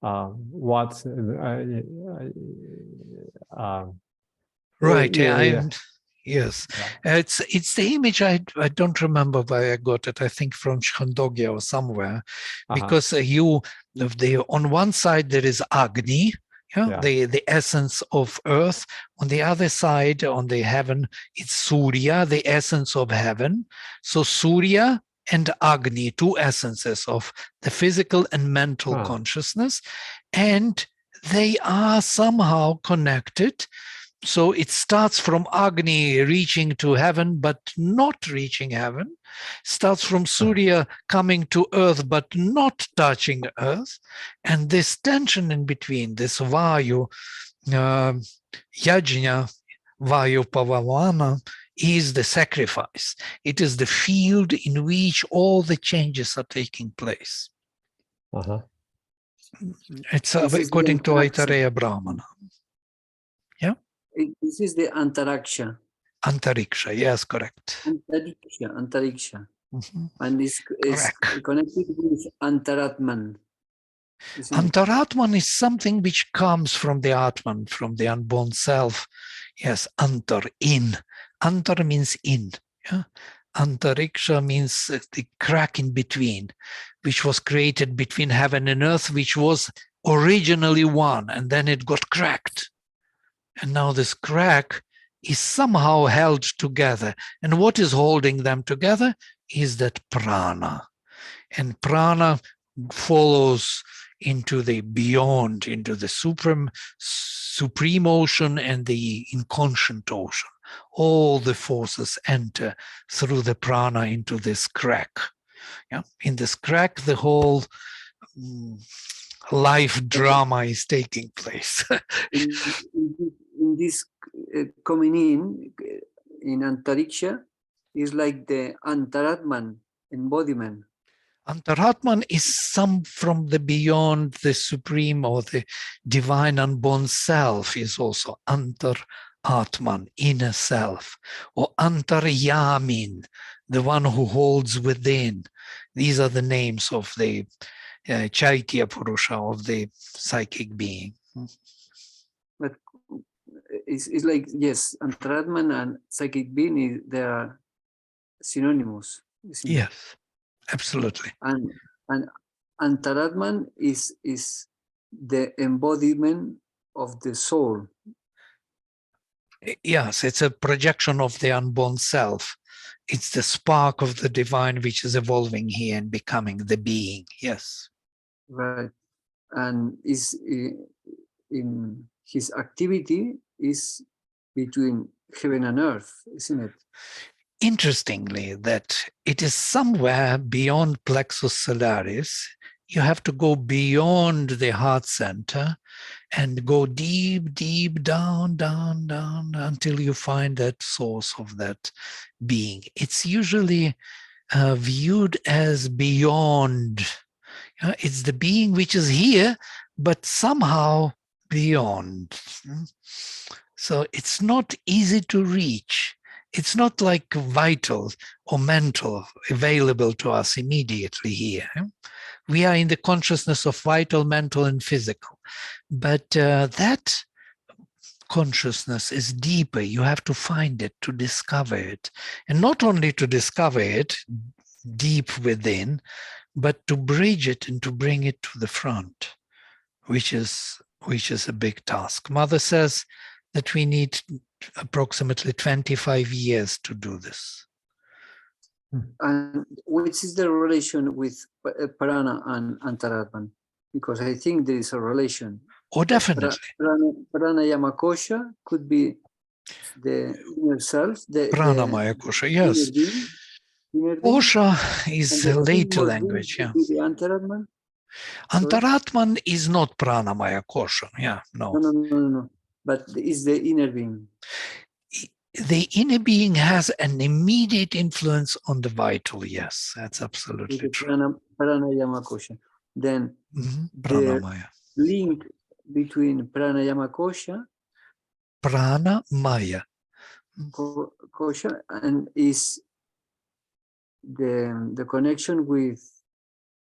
Watson. Right. Yeah. Yes. Yeah. It's the image. I don't remember where I got it. I think from Chandogya or somewhere, because on one side there is Agni, Yeah. the essence of earth. On the other side, on the heaven, it's Surya, the essence of heaven. So Surya and Agni, two essences of the physical and mental consciousness, and they are somehow connected. So it starts from Agni reaching to heaven, but not reaching heaven. Starts from Surya coming to earth, but not touching earth. And this tension in between, this Vayu, Yajna, Vayu Pavamana, is the sacrifice. It is the field in which all the changes are taking place. It's according to Aitareya Brahmana. This is the Antaraksha. Antariksha, yes, correct. Antariksha. Mm-hmm. And is connected with Antaratman. Antaratman is something which comes from the Atman, from the unborn self. Yes, antar, in. Antar means in. Yeah? Antariksha means the crack in between, which was created between heaven and earth, which was originally one, and then it got cracked. And now this crack is somehow held together. And what is holding them together is that prana. And prana follows into the beyond, into the supreme ocean and the inconscient ocean. All the forces enter through the prana into this crack. Yeah? In this crack, the whole life drama is taking place. in this coming in Antariksha is like the Antaratman embodiment. Antaratman is some from the beyond, the supreme or the divine unborn self is also Antaratman, inner self, or Antaryamin, the one who holds within. These are the names of the Chaitya Purusha, of the psychic being. But it's like, yes, Antaratman and psychic being, they are synonymous. Yes, absolutely. And Antaratman is the embodiment of the soul. Yes, it's a projection of the unborn self. It's the spark of the divine which is evolving here and becoming the being. Yes. Right. And is in his activity is between heaven and earth, isn't it? Interestingly, that it is somewhere beyond plexus solaris. You have to go beyond the heart center and go deep, deep down, down, down until you find that source of that being. It's usually viewed as beyond. It's the being which is here, but somehow beyond. So it's not easy to reach. It's not like vital or mental available to us immediately here. We are in the consciousness of vital, mental, and physical. But that consciousness is deeper. You have to find it, to discover it. And not only to discover it deep within, but to bridge it and to bring it to the front, which is a big task. Mother says that we need approximately 25 years to do this. And which is the relation with Prana and Antaratman? Because I think there is a relation. Oh, definitely. Pranayama Kosha could be the inner self. Pranamaya Kosha, yes. Kosha is a later language, yeah. The Antaratman? Antaratman is not Pranamaya Kosha, yeah, no. No. but it's the inner being. The inner being has an immediate influence on the vital. Yes, that's With absolutely the true. pranayama kosha. Then Mhm. the Pranamaya. link between pranayama kosha, Pranamaya. kosha and is the connection with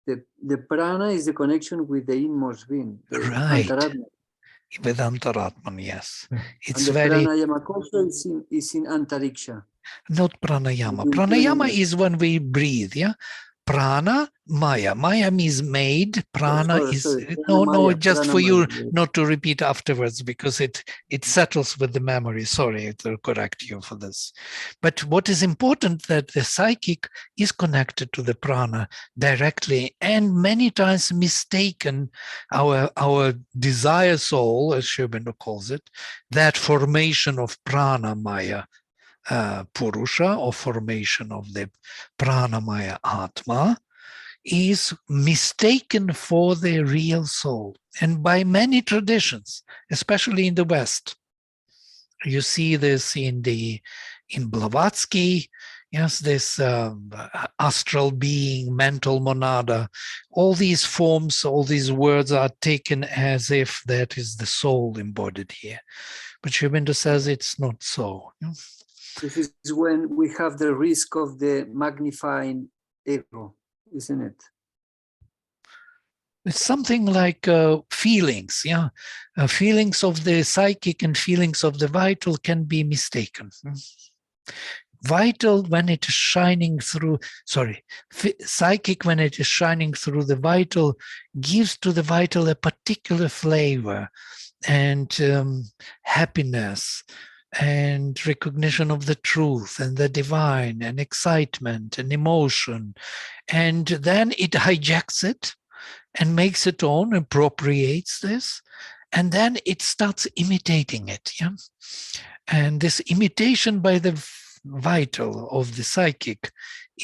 the prana is the connection with the inmost being, the Right. antaratma. With Antaratman, yes. It's And the very, pranayama kosha is in antariksha. not pranayama. Between Pranayama pranayama. is when we breathe, yeah? Prana, Maya. Maya means made. Prana is, Sorry, no, pranamaya, just for you pranamaya. not to repeat afterwards because it settles with the memory. Sorry to correct you for this. But what is important that the psychic is connected to the prana directly and many times mistaken our desire soul, as Sri Aurobindo calls it, that formation of prana Maya. Purusha or formation of the pranamaya atma is mistaken for the real soul. And by many traditions, especially in the West, you see this in Blavatsky, yes, this astral being, mental monada, all these forms, all these words are taken as if that is the soul embodied here. But Sri Aurobindo says it's not so. This is when we have the risk of the magnifying ego, isn't it? It's something like feelings, yeah. Feelings of the psychic and feelings of the vital can be mistaken. Vital when it is shining through, psychic when it is shining through the vital gives to the vital a particular flavor and happiness and recognition of the truth and the divine and excitement and emotion. And then it hijacks it and makes it own, appropriates this, and then it starts imitating it. Yeah? And this imitation by the vital of the psychic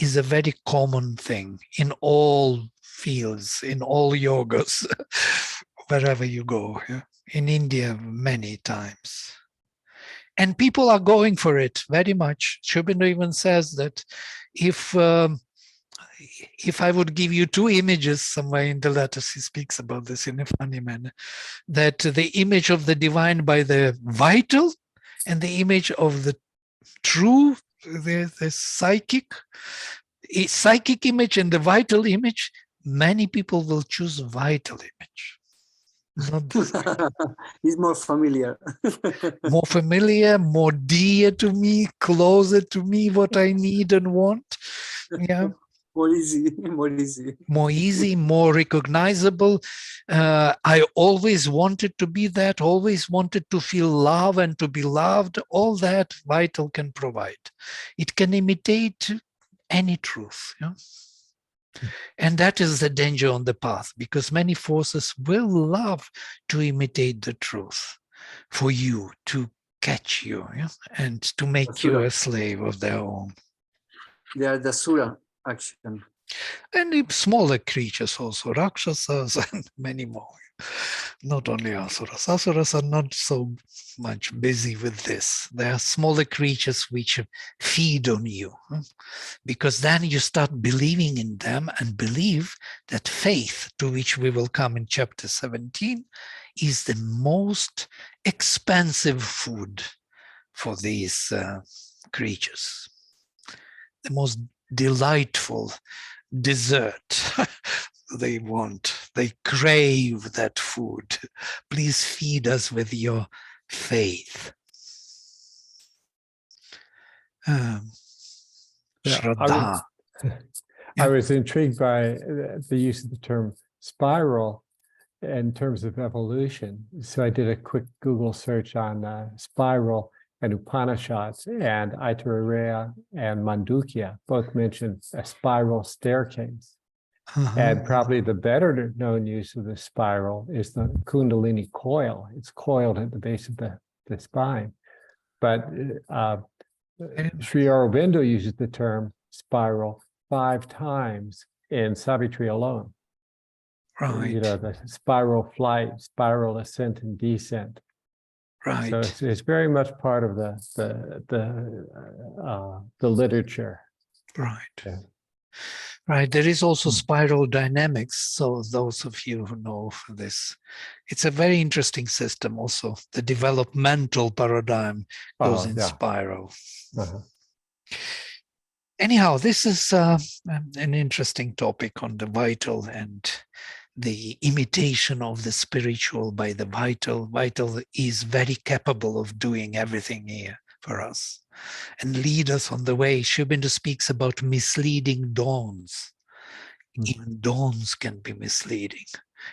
is a very common thing in all fields, in all yogas, wherever you go. Yeah? In India, many times. And people are going for it very much. Sri Aurobindo even says that if I would give you two images, somewhere in the letters he speaks about this in a funny manner, that the image of the divine by the vital and the image of the true, the psychic image and the vital image, many people will choose vital image. It's more familiar. More familiar, more dear to me, closer to me, what I need and want. Yeah. More easy, more easy. More easy, more recognizable. I always wanted to be that, always wanted to feel love and to be loved. All that vital can provide. It can imitate any truth. Yeah? And that is the danger on the path, because many forces will love to imitate the truth for you, to catch you, yeah? And to make you a slave of their own. They are the Sura action. And the smaller creatures also, Rakshasas and many more. Not only Asuras. Asuras are not so much busy with this. They are smaller creatures which feed on you. Because then you start believing in them and believe that faith, to which we will come in chapter 17, is the most expensive food for these creatures. The most delightful dessert they want. They crave that food. Please feed us with your faith. Shraddha. I was intrigued by the use of the term spiral in terms of evolution. So I did a quick Google search on spiral and Upanishads, and Aitareya and Mandukya both mention a spiral staircase. And probably the better known use of the spiral is the Kundalini coil. It's coiled at the base of the spine. But Sri Aurobindo uses the term spiral 5 times in Savitri alone. Right. You know, the spiral flight, spiral ascent and descent. Right. So it's very much part of the literature. Right. Yeah. Right. There is also Hmm. spiral dynamics. So those of you who know this, it's a very interesting system also. The developmental paradigm goes in Yeah. spiral. Uh-huh. Anyhow, this is an interesting topic on the vital and the imitation of the spiritual by the vital. Vital is very capable of doing everything here for us and lead us on the way. Sri Aurobindo speaks about misleading dawns. Even dawns can be misleading.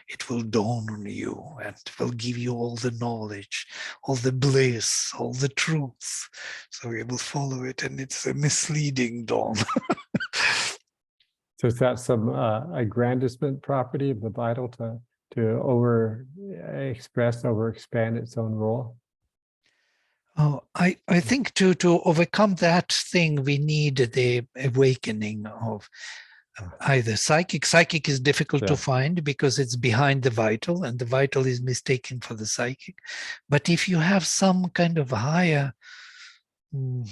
It will dawn on you and will give you all the knowledge, all the bliss, all the truth. So you will follow it, and it's a misleading dawn. So is that some aggrandizement property of the vital to overexpand its own role? Oh, I think to overcome that thing, we need the awakening of either psychic. Psychic is difficult to find because it's behind the vital, and the vital is mistaken for the psychic. But if you have some kind of higher,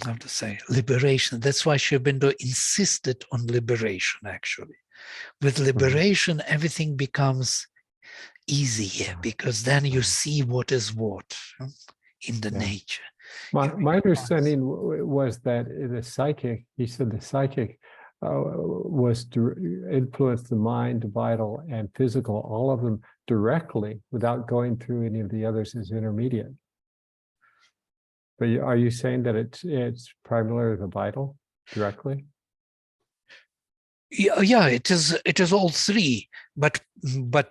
how to say, liberation, that's why Sri Aurobindo insisted on liberation, actually. With liberation, everything becomes easier because then you see what is what in the nature. My understanding was that the psychic, he said the psychic was to influence the mind, vital, and physical, all of them directly without going through any of the others as intermediate. But are you saying that it's primarily the vital directly? Yeah, it is all three, but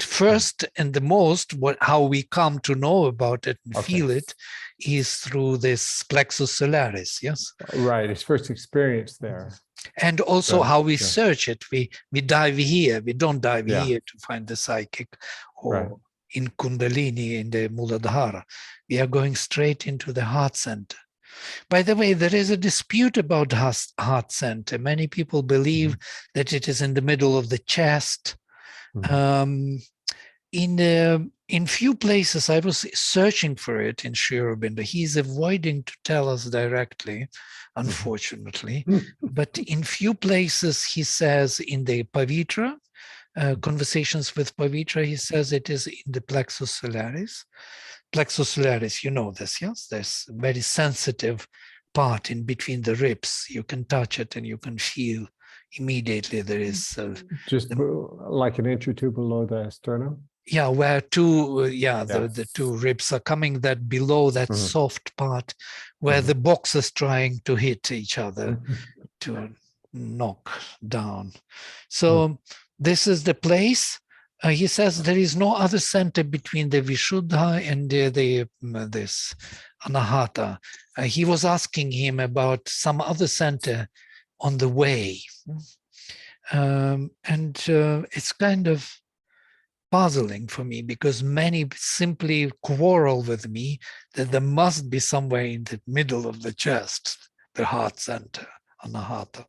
first and the most, how we come to know about it and feel it is through this plexus solaris. Yes, right. It's first experience there, and also how we search it. We dive here. We don't dive here to find the psychic, or in Kundalini in the Muladhara. We are going straight into the heart center. By the way, there is a dispute about heart center. Many people believe that it is in the middle of the chest. In few places, I was searching for it in Sri Aurobindo. He's avoiding to tell us directly, unfortunately. But in few places, he says in the Pavitra, Conversations with Pavitra, he says it is in the plexus solaris. Plexus solaris, you know this, yes? There's a very sensitive part in between the ribs. You can touch it and you can feel immediately there is... just like an inch or two below the sternum? Yeah, where the two ribs are coming that below that soft part where the box is trying to hit each other to knock down. So this is the place. He says there is no other center between the Vishuddha and this Anahata. He was asking him about some other center on the way. It's kind of puzzling for me because many simply quarrel with me that there must be somewhere in the middle of the chest, the heart center, Anahata,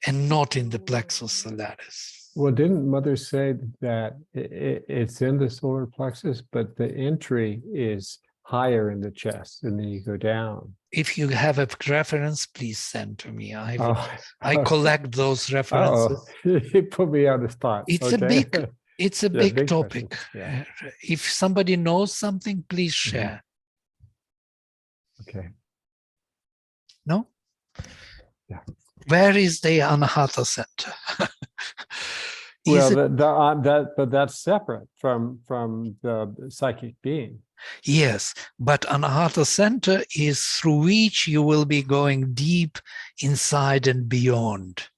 and not in the plexus solaris. Well, didn't Mother say that it's in the solar plexus, but the entry is higher in the chest and then you go down? If you have a reference, please send to me. I collect those references. You put me on the spot. It's a big topic. If somebody knows something, please share. Okay. No? Yeah. Where is the Anahata center? But that's separate from the psychic being. Yes, but Anahata center is through which you will be going deep inside and beyond,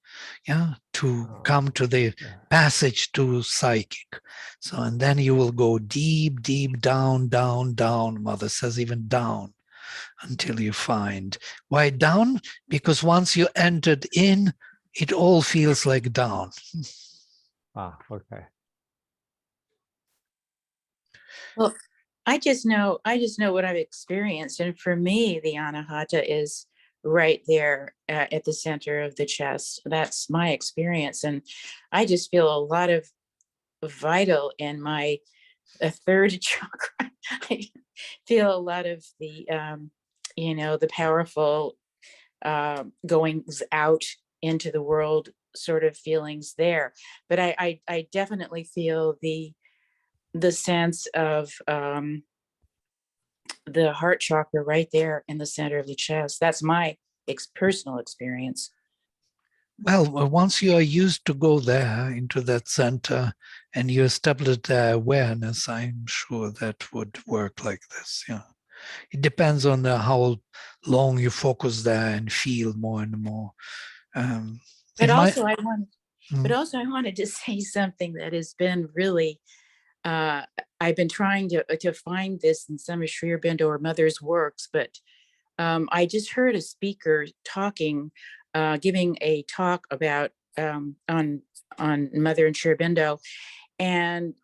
to come to the passage to psychic. So, and then you will go deep, deep down, down, down. Mother says even down until you find. Why down? Because once you entered in, it all feels like down. Okay. Well, I just know what I've experienced. And for me, the Anahata is right there at the center of the chest. That's my experience. And I just feel a lot of vital in my third chakra. feel a lot of the, the powerful goings out into the world sort of feelings there. But I definitely feel the sense of the heart chakra right there in the center of the chest. That's my personal experience. Well, once you are used to go there into that center and you establish the awareness, I'm sure that would work like this. Yeah. It depends on how long you focus there and feel more and more. But in my- also, I wanted to say something that has been really, I've been trying to find this in some of Sri Aurobindo or Mother's works, but I just heard a speaker talking, giving a talk about on Mother and Sri Aurobindo, and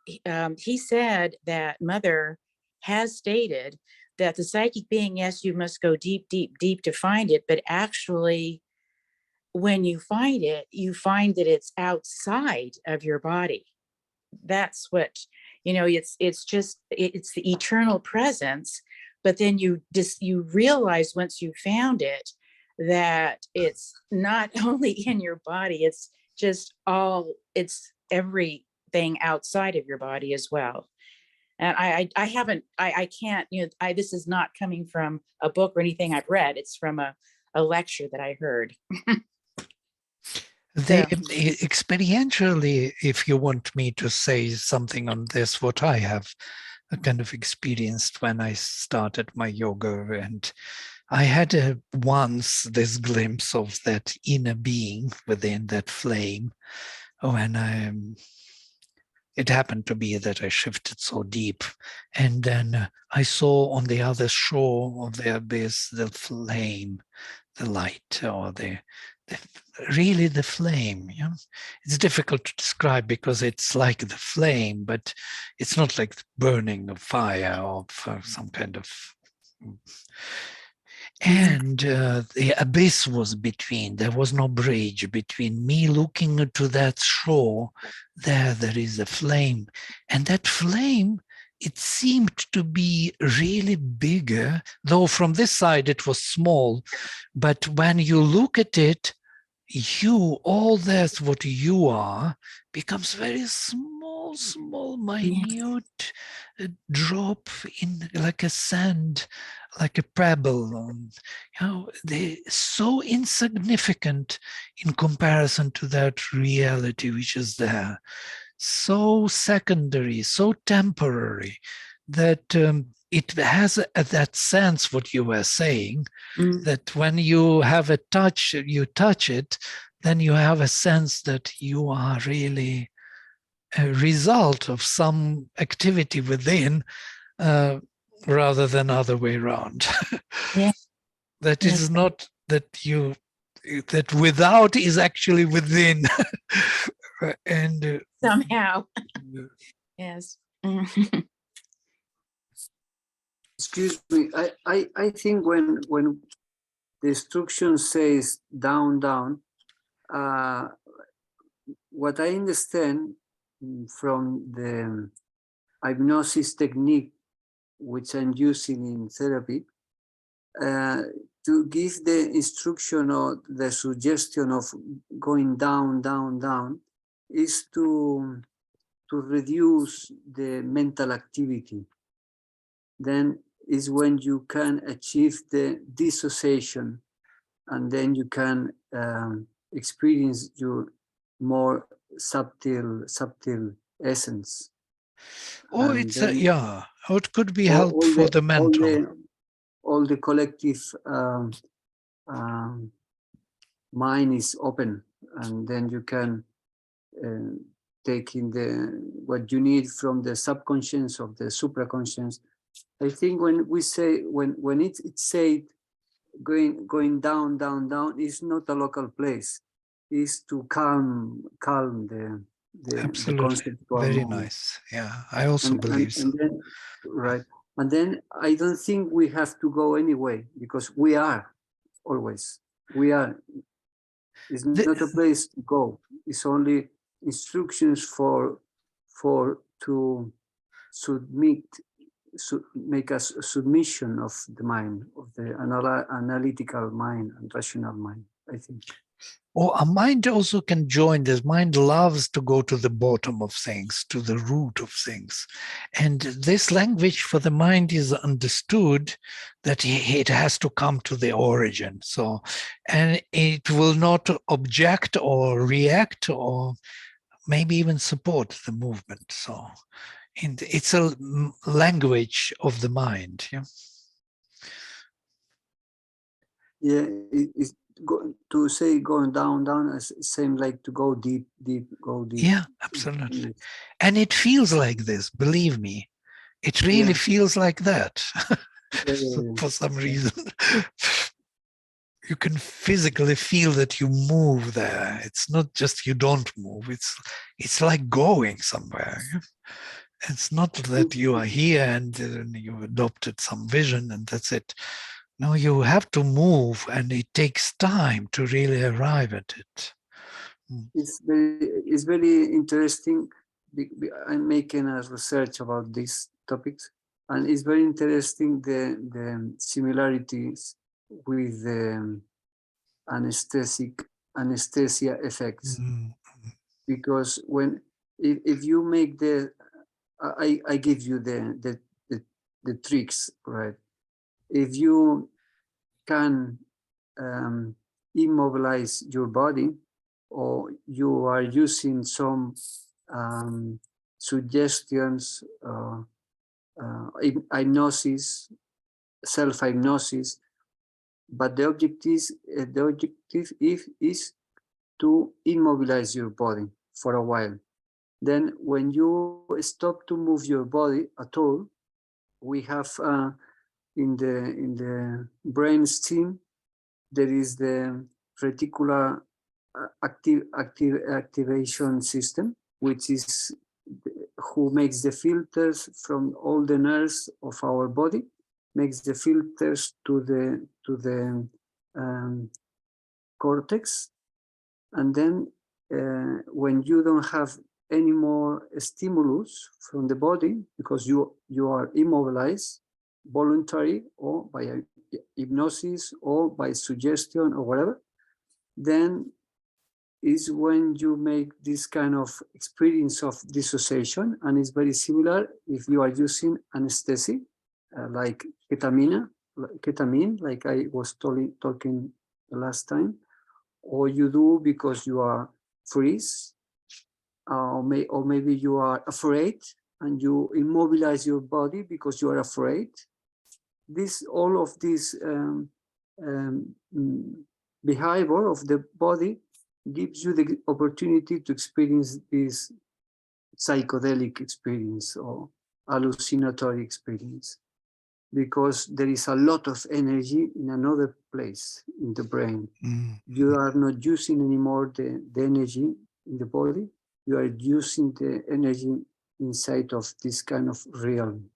he said that Mother has stated that the psychic being, yes, you must go deep, deep, deep to find it, but actually, when you find it, you find that it's outside of your body. That's what, it's just, it's the eternal presence. But then you realize once you found it, that it's not only in your body, it's just it's everything outside of your body as well. And I can't, this is not coming from a book or anything I've read. It's from a lecture that I heard. Experientially, if you want me to say something on this, what I have kind of experienced when I started my yoga, and I had once this glimpse of that inner being within that flame. And it happened to be that I shifted so deep, and then I saw on the other shore of the abyss the flame, the light, or really the flame. It's difficult to describe because it's like the flame, but it's not like burning of fire or some kind of. And the abyss was between. There was no bridge between me looking to that shore. There is a flame, and that flame, it seemed to be really bigger, though from this side it was small. But when you look at it, all that's what you are becomes very small, minute drop in, like a sand, like a pebble. They're so insignificant in comparison to that reality which is there. So secondary, so temporary, that it has that sense, what you were saying, that when you have a touch, you touch it, then you have a sense that you are really a result of some activity within, rather than other way around. Yeah. That is not that that without is actually within. And somehow. Yes. Excuse me. I think when the instruction says down, down, what I understand from the hypnosis technique which I'm using in therapy, to give the instruction or the suggestion of going down, down, down, is to reduce the mental activity. Then is when you can achieve the dissociation, and then you can experience your more subtle essence. or And it's then or it could be help for the mental. all the collective mind is open, and then you can take in what you need from the subconscious of the supraconscious. I think when we say when it's said going down, down, down, is not a local place. Is to calm the Absolutely. conceptual Very moment. nice. Yeah, I also believe so. And then, right. And then I don't think we have to go anyway, because we are always. We are. It's not a place to go. It's only instructions for to submit make a submission of the mind, of the analytical mind and rational mind, I think. Or a mind also can join this. Mind loves to go to the bottom of things, to the root of things. And this language for the mind is understood that it has to come to the origin. So, and it will not object or react or maybe even support the movement. So it's a language of the mind. Yeah. Yeah, it's to say going down, is same like to go deep, go deep. Yeah, absolutely. And it feels like this, believe me. It really feels like that. For some reason. You can physically feel that you move there. It's not just you don't move. It's like going somewhere. It's not that you are here and you've adopted some vision and that's it. No, you have to move, and it takes time to really arrive at it. It's very interesting. I'm making a research about these topics, and it's very interesting the similarities with the anesthesia effects. Because if you make I give you the tricks, right? If you can immobilize your body, or you are using some suggestions, hypnosis, self-hypnosis, but the objective is to immobilize your body for a while. Then when you stop to move your body at all, we have in the brain stem, there is the reticular activation system, which is who makes the filters from all the nerves of our body, makes the filters to the cortex, and then when you don't have any more stimulus from the body because you are immobilized, voluntary or by hypnosis or by suggestion or whatever, then is when you make this kind of experience of dissociation, and it's very similar if you are using anesthetic like ketamine, like I was talking the last time, or you do because you are freeze, or maybe you are afraid and you immobilize your body because you are afraid. All of this behavior of the body gives you the opportunity to experience this psychedelic experience or hallucinatory experience, because there is a lot of energy in another place in the brain. You are not using anymore the energy in the body, you are using the energy inside of this kind of realm.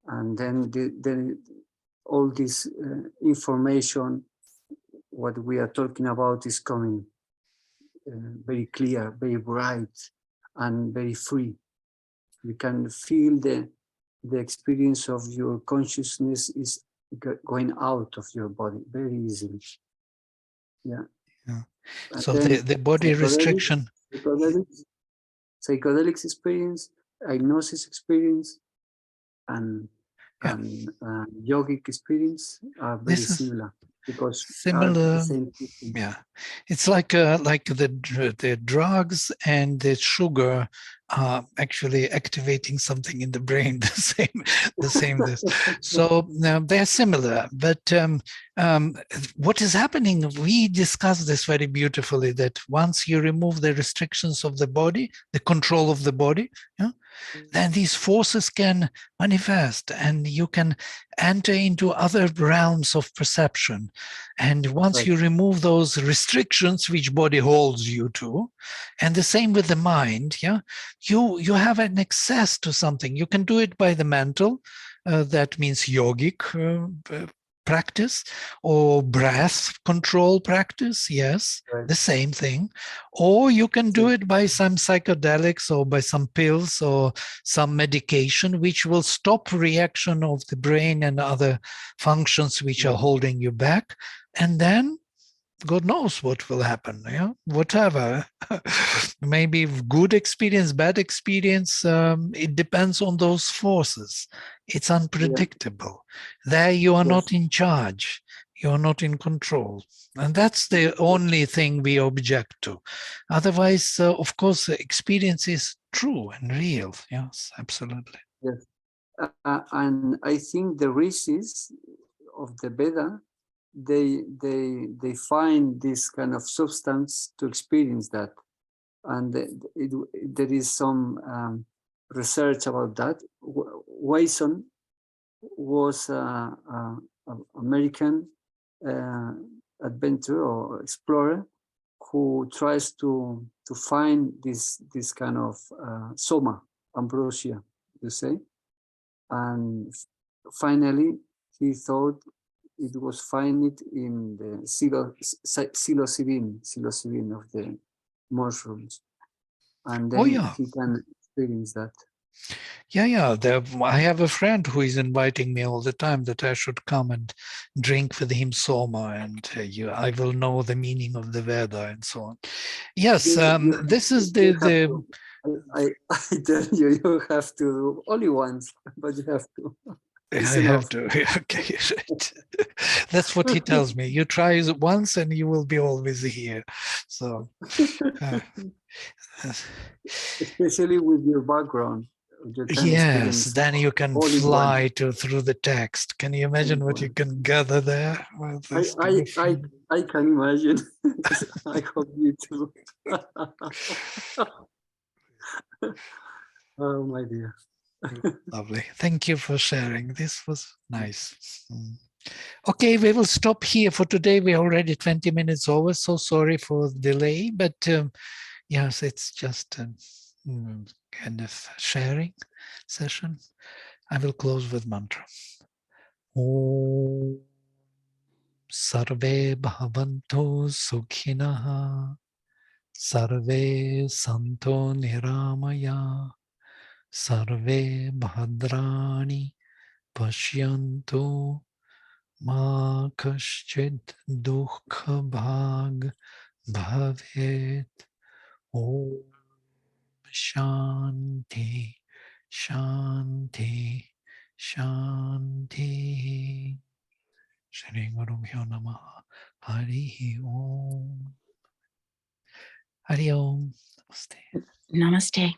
And then all this information, what we are talking about, is coming very clear, very bright, and very free. You can feel the experience of your consciousness is going out of your body very easily. Yeah. So the body restriction. Psychedelics experience, hypnosis experience, and yogic experience are very similar. Because similar, it's like the drugs and the sugar are actually activating something in the brain. the same. So they're similar. But what is happening? We discussed this very beautifully. That once you remove the restrictions of the body, the control of the body, then these forces can manifest, and you can enter into other realms of perception. And once you remove those restrictions which body holds you to, and the same with the mind, you have an access to something. You can do it by the mental, that means yogic practice, or breath control practice, yes, Right. the same thing. Or you can do it by some psychedelics or by some pills or some medication, which will stop reaction of the brain and other functions which are holding you back. And then God knows what will happen, yeah, whatever. Maybe good experience, bad experience, it depends on those forces. It's unpredictable. There you are not in charge. You're not in control. And that's the only thing we object to. Otherwise, of course, the experience is true and real. Yes, absolutely. Yes. And I think the rishis of the Veda, they find this kind of substance to experience that, and there is some research about that. Wason was an American adventurer or explorer who tries to find this kind of soma, ambrosia, you say, and finally he thought it was find it in the psilocybin of the mushrooms, and then he can experience that. Yeah. I have a friend who is inviting me all the time that I should come and drink with him soma, and I will know the meaning of the Veda and so on. Yes, this is the. I tell you, you have to do only once, but you have to. I have to. Okay, right. That's what he tells me. You try it once, and you will be always here. So, especially with your background, you can yes, experience then you can all in fly through the text. Can you imagine what you can gather there? Well, I can imagine. I hope you too. Oh my dear. Lovely. Thank you for sharing. This was nice. Okay, we will stop here for today. We're already 20 minutes over. So sorry for the delay, but yes, it's just a kind of sharing session. I will close with mantra. Om Sarve Bhavanto Sukhinaha Sarve Santo Niramaya Sarve Bhadrani Pashyantu Ma Kaschid Dukha Bhag Bhavet. Om Shanti Shanti Shanti. Shri Guru Bhyo Namaha. Hari Om. Hari Om. Namaste. Namaste.